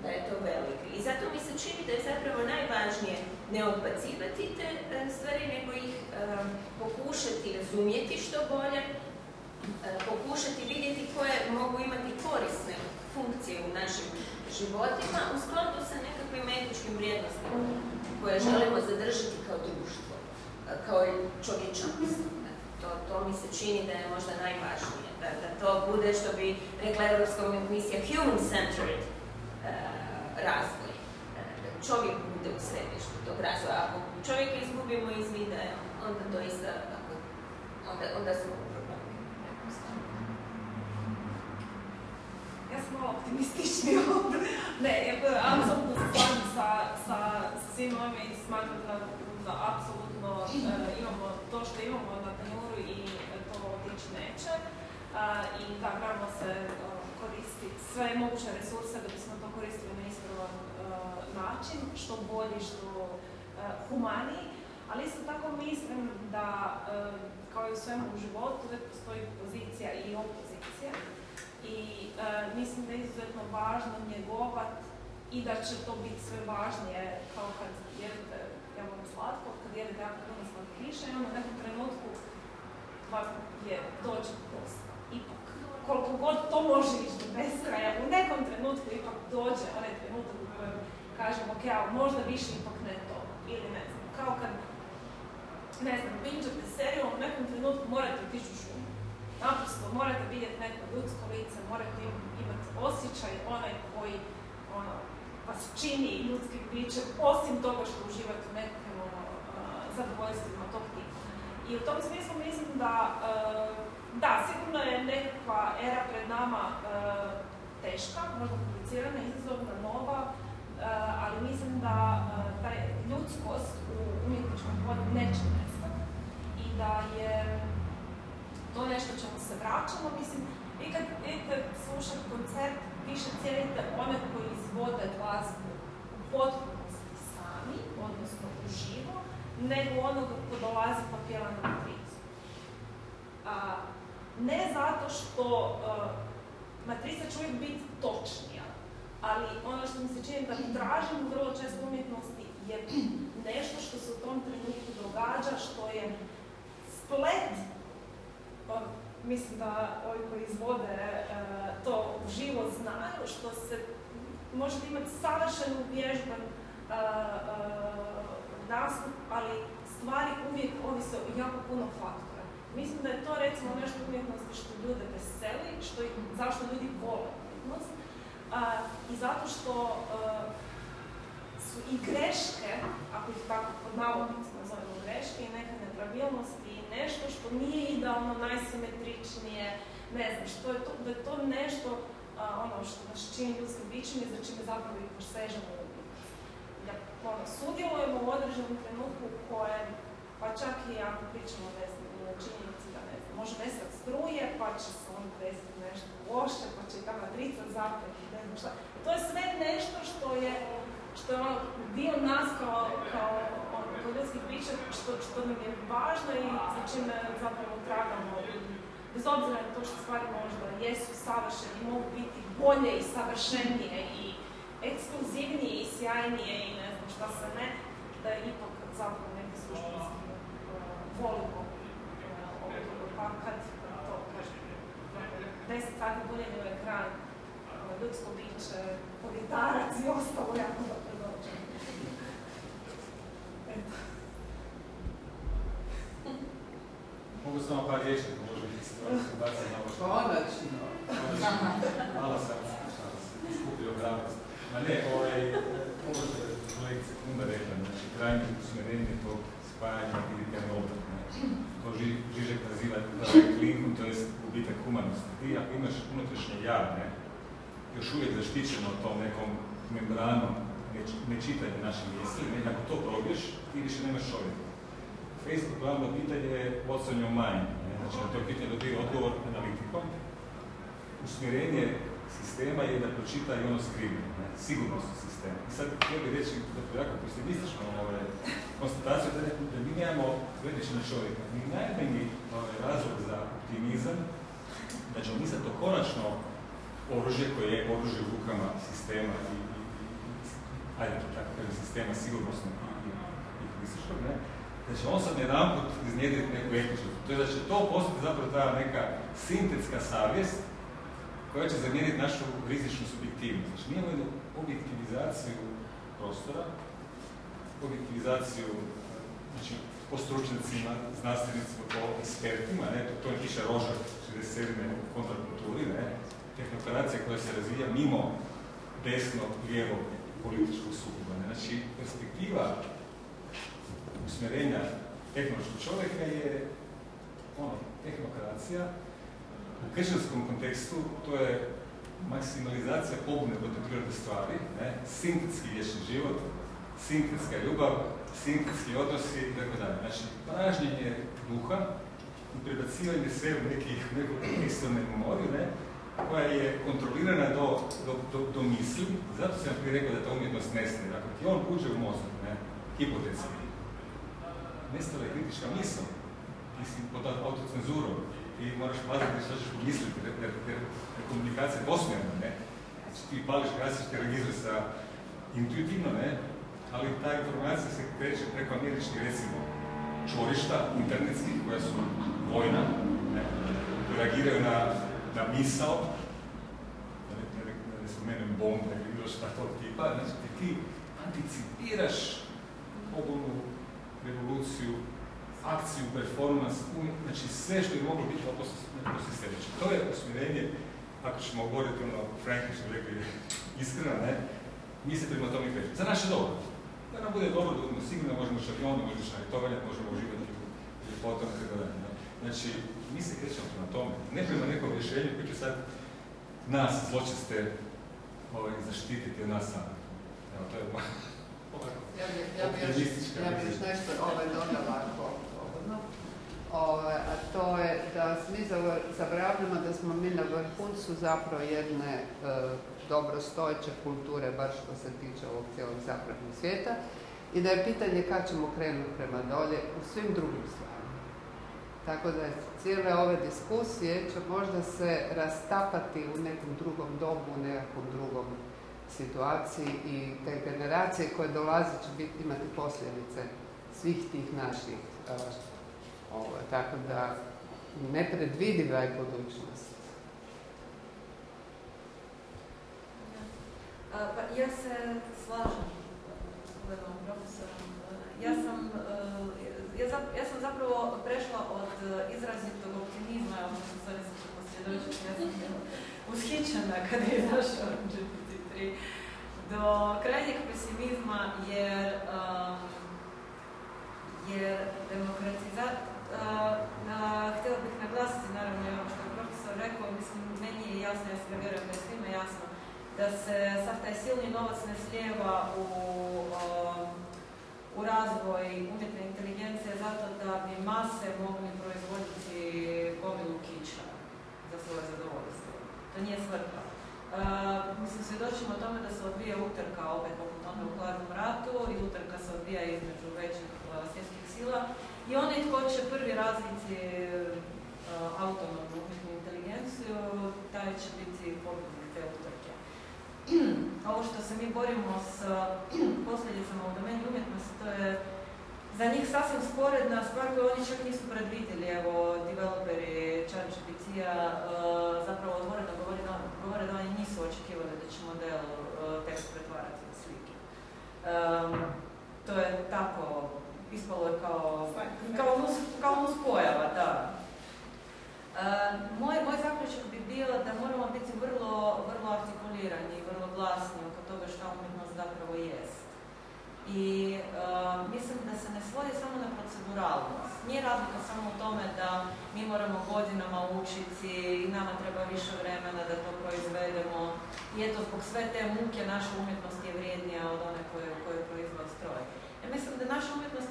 da je to veliko. I zato mi se čini da je zapravo najvažnije ne odbacivati te stvari, nego ih pokušati razumjeti što bolje, pokušati vidjeti koje mogu imati korisne funkcije u našim životima u skladu sa nekakvim etičkim vrijednostima koje želimo zadržati kao društvo, kao čovječanstvo. To mi se čini da je možda najvažnije, da to bude, što bi rekla Europska komisija, human-centered razvoj. Čovjek bude u središtu tog razvoja. Ako čovjeka izgubimo iz vida, onda doista, onda smo u problemu. Ja sam malo optimističnija ovdje. Ne, apsolutno se slažem sa svim ovime i smatram da apsolutno imamo to što imamo na tanjuru i to otići neće. I da moramo se koristiti sve moguće resurse da bismo to koristili na ispravan način, što bolji, što humaniji, ali isto tako mislim da kao i u svemu u životu uvijek postoji pozicija i opozicija i mislim da je izuzetno važno njegovati i da će to biti sve važnije kao kad jedete, ja volim slatko, kad jedete jako puno slatkiša i onda u nekom trenutku važno je doći dosta. Ipak, koliko god to može ići do beskraja, u nekom trenutku ipak dođe onaj trenutak u kojem kažem, ok, ali možda više ipak ne to, ili ne znam, kao kad, ne znam, binđate seriju, u nekom trenutku morate otići u šumu. Naprosto, morate vidjeti neko ljudsko lice, morate imati osjećaj onaj koji vas čini ljudskim bićem, osim toga što uživate u nekakvim zadovoljstvima tog tipa. I u tom smislu mislim da, sigurno je nekakva era pred nama teška, možda komplicirana, izazovna, nova, ali mislim da ta ljudskost u umjetničkom polju neće nestati i da je to nešto čemu se vraćamo. Mislim, vi kad idete slušati koncert, više cijenite one koji izvode glazbu u potpunosti sami, odnosno uživo, nego onoga ko dolazi pa pjeva na matricu. Ne zato što matrica će uvijek biti točnija, ali ono što mi se čini da tražim vrlo često umjetnosti je nešto što se u tom trenutku događa, što je splet, mislim da ovi koji izvode to uživo znaju, što se možete imati savršeno uvježban nastup, ali stvari uvijek ovise o jako puno faktora. Mislim da je to recimo nešto umjetnosti što ljude veseli, zašto ljudi vole umjetnost, i zato što su i greške, ako ih tako pod navodnicima zovemo greške, i neke nepravilnosti, i nešto što nije idealno najsimetričnije, ne znam, da je to nešto ono što nas čini ljudskim bićima i za čime zapravo i posežemo u umjetnost. Da sudjelujemo u određenom trenutku u kojem, pa čak i ako pričamo o činjenici da ne znam, može nestat struje, pa će se onda desiti nešto loše, pa će i ta matrica zapeti, ne znam šta. To je sve nešto što je dio nas kao ljudskih bića, što nam je važno i za čime zapravo tragamo. Bez obzira na to što stvari možda jesu savršene i mogu biti bolje i savršenije i ekskluzivnije i sjajnije i ne znam šta se ne, da je ipak zapravo neki suštinski volimo pa kad to kažem 10 sati guljenje u ekran, ljudsko biće, povjetarac i ostalo jako dobro dođe. Eto. Mogu samo par riječi, može biti se baciti na ovo što... Konačno! Malo sam skupio hrabrost. Ma ne, ovo što je kolegica Kunda rekla, znači krajnje usmjerenje tog spajanja digitalne obratne. To Žižek naziva klinkom, to je gubitak humanosti. Ti ako imaš unutrašnje ja, još uvijek zaštićeno tom nekom membranom nečitanja naše misli, ako to probiješ, ti više nemaš čovjeka. Facebook glavno pitanje je what's on your mind, znači na to pitanje dobije odgovor analitikom. Usmjerenje sistema je da pročita i ono skrivno, sigurnosni sistem. I sad htio bih reći jako pesimistično konstataciju da mi nemamo gledeći na čovjeka. Mi najmanji razlog za optimizam da ćemo mi sad to konačno oružje koje je oružje u rukama sistema i ajde to tako kažem, sistema sigurnosnog i kritičkog, da će on sad jedanput iznjedriti neku etičnost. To je da će to postati zapravo ta neka sintetska savjest koja će zamijeniti našu rizičnu subjektivnost. Znači, mi imamo jednu objektivizaciju prostora, objektivizaciju, znači, po stručnjacima, znanstvenicima, po ekspertima, to je piše Rožak 67. u kontrakulturi, tehnokracija koja se razvija mimo desnog, lijevog političkog sukoba. Znači, perspektiva usmjerenja tehnološkog čovjeka je tehnokracija. U kršćanskom kontekstu to je maksimalizacija pobune protiv prirode stvari, sintetski vječni život, sintetska ljubav, sintetski odnosi itd. Znači, pražnjenje duha i prebacivanje sve u neku ekstremnu memoriju, koja je kontrolirana do misli. Zato sam prije rekao da ta umjetnost nestaje. Ako ti on uđe u mozak, hipotetski, nestala je kritička misl, ti si pod autocenzurom, ti moraš paziti što ćeš pomisliti, jer komunikacija je dvosmjerna, Znači ti pališ gasiš televizor sa intuitivno, ali ta informacija se kreće preko američkih, recimo, čvorišta internetskih, koja su vojna, koje reagiraju na misao, da ne spomenem bombu, ili bilo šta tog tipa, znači ti anticipiraš pobunu, revoluciju, akciju, performans, znači sve što je moglo biti poslije sljedeće. To je usmjerenje, ako ćemo govoriti Franklin što rekli iskreno, mi se prema tome krećemo. Za naše dobro. Da nam bude dobro, da budemo sigurno, možemo šampionati, možemo šaritovati, možemo uživati u ljepotama i tako dalje. Znači, mi se krećemo prema tome. Ne prema nekom rješenju koji će sad nas, zločeste, zaštititi od nas sami. Evo, to je Ja bih još nešto dodala slobodno. A to je da mi zaboravljamo da smo mi na vrhuncu zapravo jedne dobrostojeće kulture, bar što se tiče ovog cijelog zapadnog svijeta. i da je pitanje kad ćemo krenuti prema dolje u svim drugim stvarima. Tako da cijele ove diskusije će možda se rastapati u nekom drugom dobu, u nekakvom drugom situaciji i te generacije koje dolaze će imati posljedice svih tih naših. Tako da nepredvidiva je budućnost. Pa ja se slažem s kolegom profesorom. Ja sam zapravo prešla od izrazitog optimizma, evo što sam se posvjedočiti, ja sam ushićena kada je izašao GPT-3, do krajnjeg pesimizma jer htjela bih naglasiti, naravno, i ono što je profesor rekao, mislim, meni je jasno, ja sam vjerujem da je svima jasno, da se sav taj silni novac ne slijeva u razvoj umjetne inteligencije zato da bi mase mogli proizvoditi gomilu kiča za svoje zadovoljstvo. To nije svrha. Mislim, svjedočimo o tome da se odvija utrka, opet poput onda u hladnom ratu, i utrka se odvija između većih svjetskih sila. I onaj tko će prvi razviti autonomnu umjetnu inteligenciju, taj će biti pobjednik te utrke. Ovo što se mi borimo s posljedicama u domeni umjetnosti, to je za njih sasvim sporedna stvar koju oni čak nisu predvidjeli. Evo, developeri ChatGPT-a zapravo otvoreno govore da oni nisu očekivali da će model tekst pretvarati u slike. To je tako, ispalo je kao nuspojava, da. Moj zaključak bi bio da moramo biti vrlo artikulirani i vrlo glasni oko toga šta umjetnost zapravo jest. I mislim da se ne svodi samo na proceduralnost. Nije razlika samo u tome da mi moramo godinama učiti i nama treba više vremena da to proizvedemo. I eto, zbog sve te muke naša umjetnost je vrijednija od one koju proizvod stroj. Ja mislim da naša umjetnost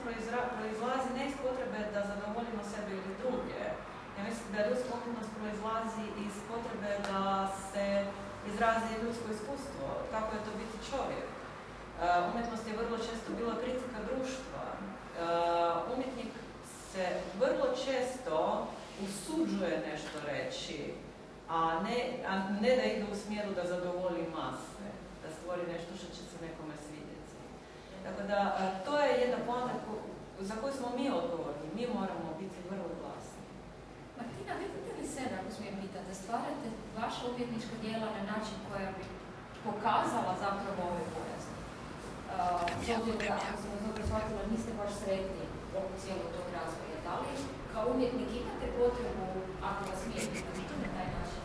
proizlazi ne iz potrebe da zadovoljimo sebe ili druge. Ja mislim da ljudska umjetnost proizlazi iz potrebe da se izrazi ljudsko iskustvo, kako je to biti čovjek. Umjetnost je vrlo često bila kritika društva. Umjetnik se vrlo često usuđuje nešto reći, a ne da ide u smjeru da zadovolji mase, da stvori nešto što će se nekome svidjeti. Tako da, to je jedna poanta za koju smo mi odgovorni. Mi moramo biti vrlo glasni. Martina, vidite li sebe, ako smijem pitati, da stvarate vaša umjetnička djela na način koja bi pokazala zapravo ove bojazni? Ako sam dobro shvatila, niste baš sretni oko cijelog tog razvoja. Da li kao umjetnik imate potrebu, ako vas smijem pitati na taj način,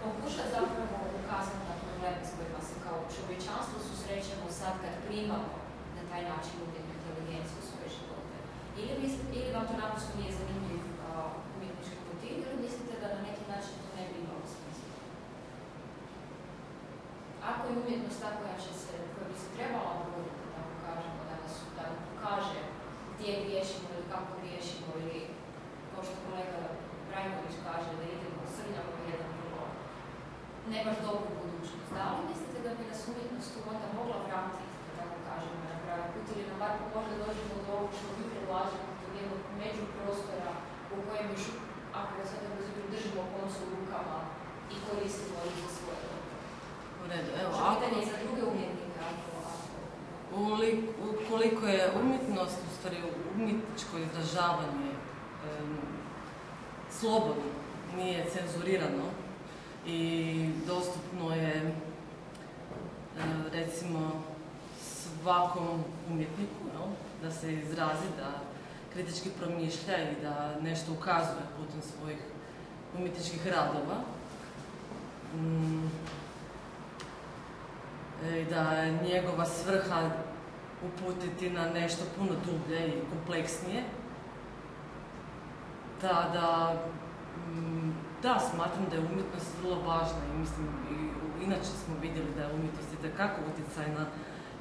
pokušati zapravo ukazati na probleme s kojima se kao čovječanstvo susrećemo sad kad primamo na taj način umjetnu inteligenciju u svoje živote? Ili vam to naprosto nije zanimljiv umjetnički motiv, ili mislite da na neki način to ne bi imalo smisla? Ako je umjetnost ta koja bi se trebala voditi, tako kažemo, da nam pokaže gdje griješimo ili kako griješimo, ili kao što kolega Brajmović kaže, da idemo srljamo jedan vrlo ne baš dobru budućnost. Da li mislite da bi nas umjetnost tu onda mogla vratiti, da tako kažemo, na pravi put, ili nam bar možda dođemo do ovog što vi predlažemo, do jednog međuprostora u kojem još, ako ga sada držimo koncu u rukama i koristimo ih za svoje dobro? U redu, evo, pitanje za druge umjetnike, ukoliko je umjetnost, u stvari umjetničko izražavanje slobodno, nije cenzurirano i dostupno je recimo svakom umjetniku, da se izrazi, da kritički promišlja i da nešto ukazuje putem svojih umjetničkih radova. I da je njegova svrha uputiti na nešto puno dublje i kompleksnije. Da, smatram da je umjetnost vrlo važna i mislim, inače smo vidjeli da je umjetnost itekako utjecajna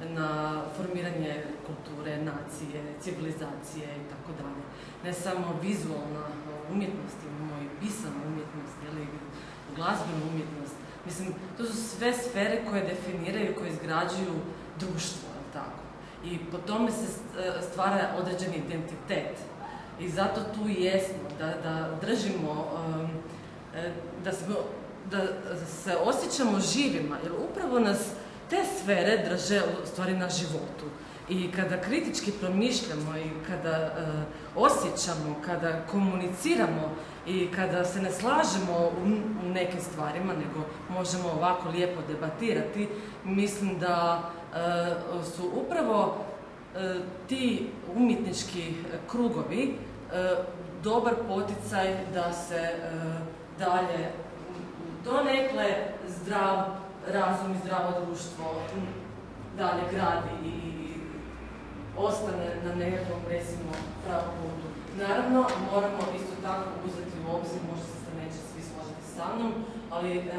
na formiranje kulture, nacije, civilizacije i tako dalje. Ne samo vizualna umjetnost, imamo i pisanu umjetnost, glazbenu umjetnost. Mislim, to su sve sfere koje definiraju, koje izgrađuju društvo, tako. i po tome se stvara određeni identitet. I zato tu jesmo, da držimo, da se osjećamo živima, jer upravo nas te sfere drže u stvari na životu. I kada kritički promišljamo i kada osjećamo, kada komuniciramo i kada se ne slažemo u nekim stvarima, nego možemo ovako lijepo debatirati, mislim da su upravo ti umjetnički krugovi dobar poticaj da se dalje donekle zdrav razum i zdravo društvo dalje gradi i ostane na nekakvom, recimo, pravom putu. Naravno, moramo isto tako uzeti u obzir, možda se neće svi složiti sa mnom, ali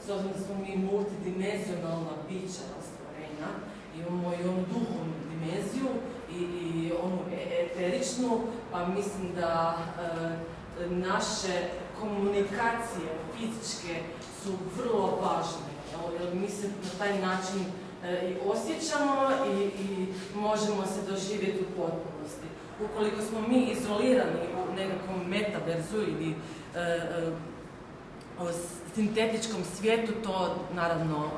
s obzirom da smo mi multidimenzionalna bića stvorenja, imamo i onu duhovnu dimenziju i onu eteričnu, pa mislim da naše komunikacije fizičke su vrlo važne, jer mi se na taj način i osjećamo i možemo se doživjeti u potpunosti. Ukoliko smo mi izolirani u nekakvom metaverzu ili u sintetičkom svijetu, to naravno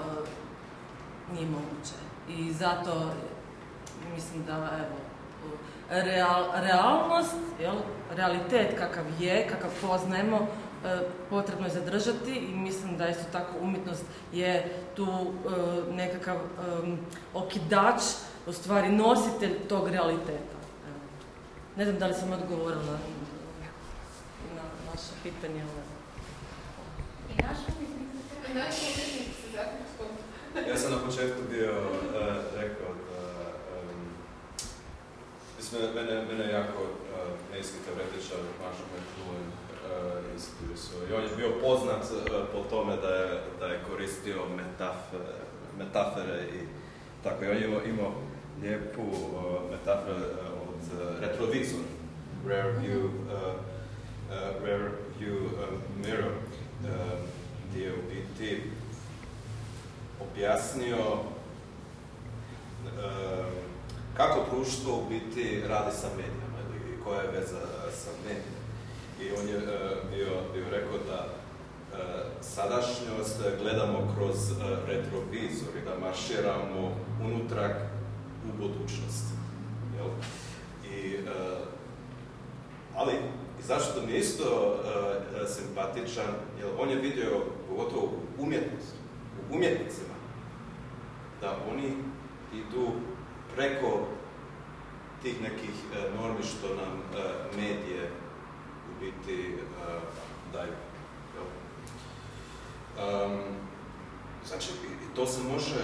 nije moguće. I zato mislim da realnost, realitet kakav je, kakav poznajemo, potrebno je zadržati i mislim da isto tako umjetnost je tu nekakav okidač, u stvari nositelj tog realiteta. Ne znam da li sam odgovorila na vaše pitanje. I naš umjetnik se zaključkom. Ja sam na početku bio rekao da mene jako medijski teoretičar Marshall McLuhan inspirisao. I on je bio poznat po tome da je koristio metafore i tako. I on je imao lijepu metaforu od retrovizora, rear view mirror, gdje je u biti objasnio kako društvo u biti radi sa medijama ili koja je veza sa medijama. I on je bio rekao da sadašnjost gledamo kroz retrovizor i da marširamo unutrag u budućnost. Jel? Ali i zašto mi je isto simpatičan, jer on je vidio pogotovo u umjetnicima da oni idu preko tih nekih normi što nam medije u biti daju. Znači, i to se može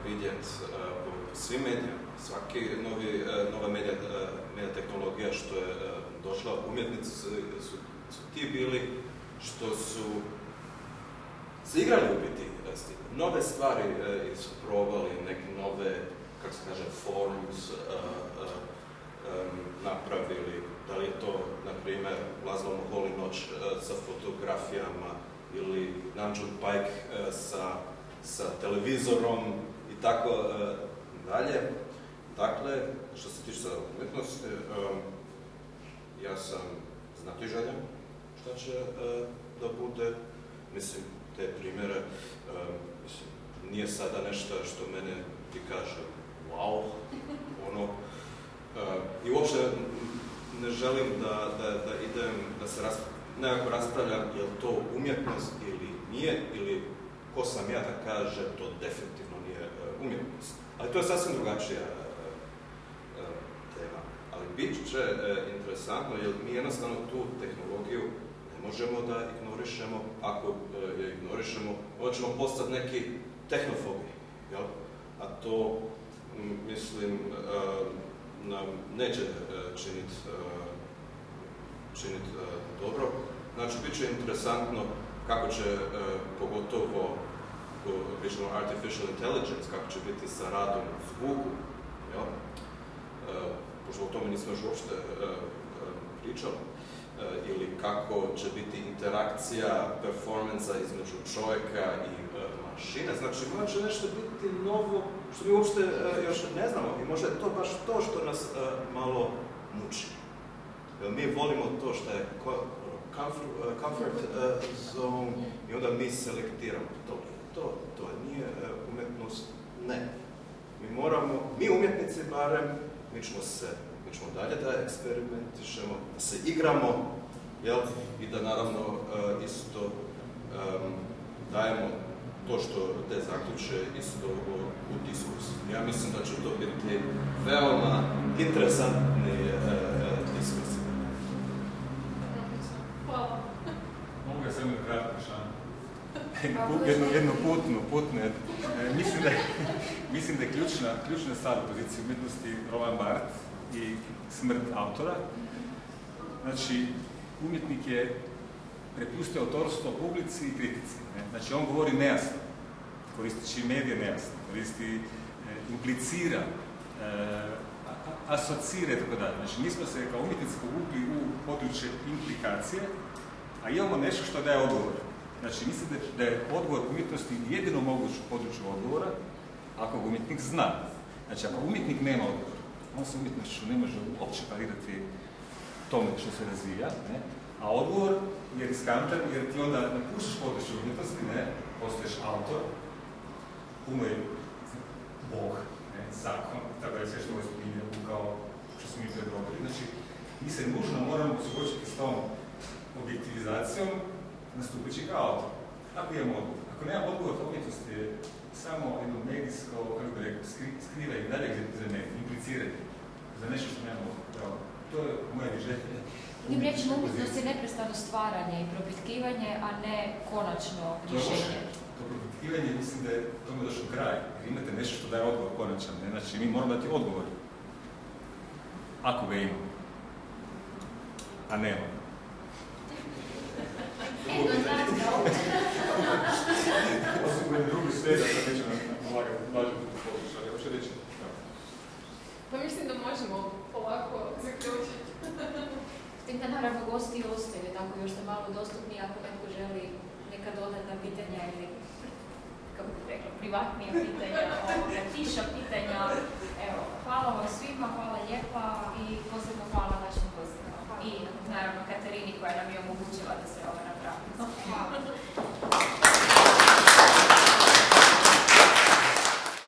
vidjeti po svim medijama. Svaki nova medija tehnologija što je došla, umjetnici su ti bili što su se igrali u biti nove stvari isprobali, neke nove, kako se kaže, forums napravili. Da li je to, na primjer, Laszlo Moholy Noć sa fotografijama ili Namjoon Paik sa televizorom i tako dalje. Dakle, što se tiče umjetnosti, ja sam znatiželjan šta će da bude. Mislim, te primjere, nije sada nešto što mene ti kaže wow, i uopće ne želim da idem, da se nekako raspravljam je li to umjetnost ili nije, ili ko sam ja da kaže to definitivno nije umjetnost. Ali to je sasvim drugačija tema. Ali bit će interesantno jer mi jednostavno tu tehnologiju ne možemo da ignorišemo. Ako je ignorišemo, onda ćemo postati neki tehnofobi. Jel? A to, mislim, nam neće činiti dobro. Znači, bit će interesantno kako će, pogotovo artificial intelligence, kako će biti sa radom u zvuku. Pošto o tome nismo još uopšte pričali. ili kako će biti interakcija performansa između čovjeka i mašine. Znači, morat će nešto biti novo, što mi uopšte još ne znamo i možda je to baš to što nas malo muči. Mi volimo to što je comfort zone i onda mi selektiramo to nije umjetnost, ne. Mi umjetnici barem, mi ćemo dalje da eksperimentišemo, da se igramo, jel? I da naravno isto dajemo to što te zaključe isto u diskursu. Ja mislim da će to biti veoma interesantni diskurs. Hvala. Mogu ja samo kratko jednu putnu. Mislim da je ključna stvar u poziciji umjetnosti Roland Barthes i smrt autora. Znači, umjetnik je prepustio autorstvo publici i kritici. Znači, on govori nejasno, koristeći medije nejasno, implicira, asocira i tako dalje. Znači, mi smo se kao umjetnici povukli u područje implikacije, a imamo nešto što daje odgovor. Znači, mislim da je odgovor umjetnosti jedino moguć u području odgovora ako ga umjetnik zna. Znači, ako umjetnik nema odgovor, on se umjetnošću ne može uopće parirati tome što se razvija, ne? A odgovor je riskantan jer ti onda napušiš područje umjetnosti, ne? Postaješ autor, puno je Bog, ne? Zakon, tako je sve što ovo spominje kao što smo mi predobili. Znači, mi se nužno moramo suočiti s tom objektivizacijom nastupići kao autor. Ako imamo odgovor. Ako nema odgovor, to umjetnost je samo jedno medijsko, kako bi rekao, skrivanje, dalje impliciranje za nešto što nema odgovor. To je moje viđenje. Drugim riječima, umjetnost je neprestano stvaranje i propitkivanje, a ne konačno rješenje. To propitkivanje, mislim da je tome došao kraj. Jer imate nešto što daje odgovor konačan. Ne? Znači, mi moramo dati odgovor. Ako ga imamo. A nema. Osim koji je drugi svijet, da sam neću vlažiti u poslušu, ali hoće reći. Pa mislim da možemo polako zaključiti. S tim da naravno gosti ostaju, tako još ste malo dostupni ako neko želi neka dodatna pitanja ili, kako bih rekla, privatnija pitanja, tiša pitanja. Evo, hvala vam svima, hvala lijepa i posebno hvala našim gostima. I naravno Katarini koja nam je omogućila da se ovo napravi. Hvala.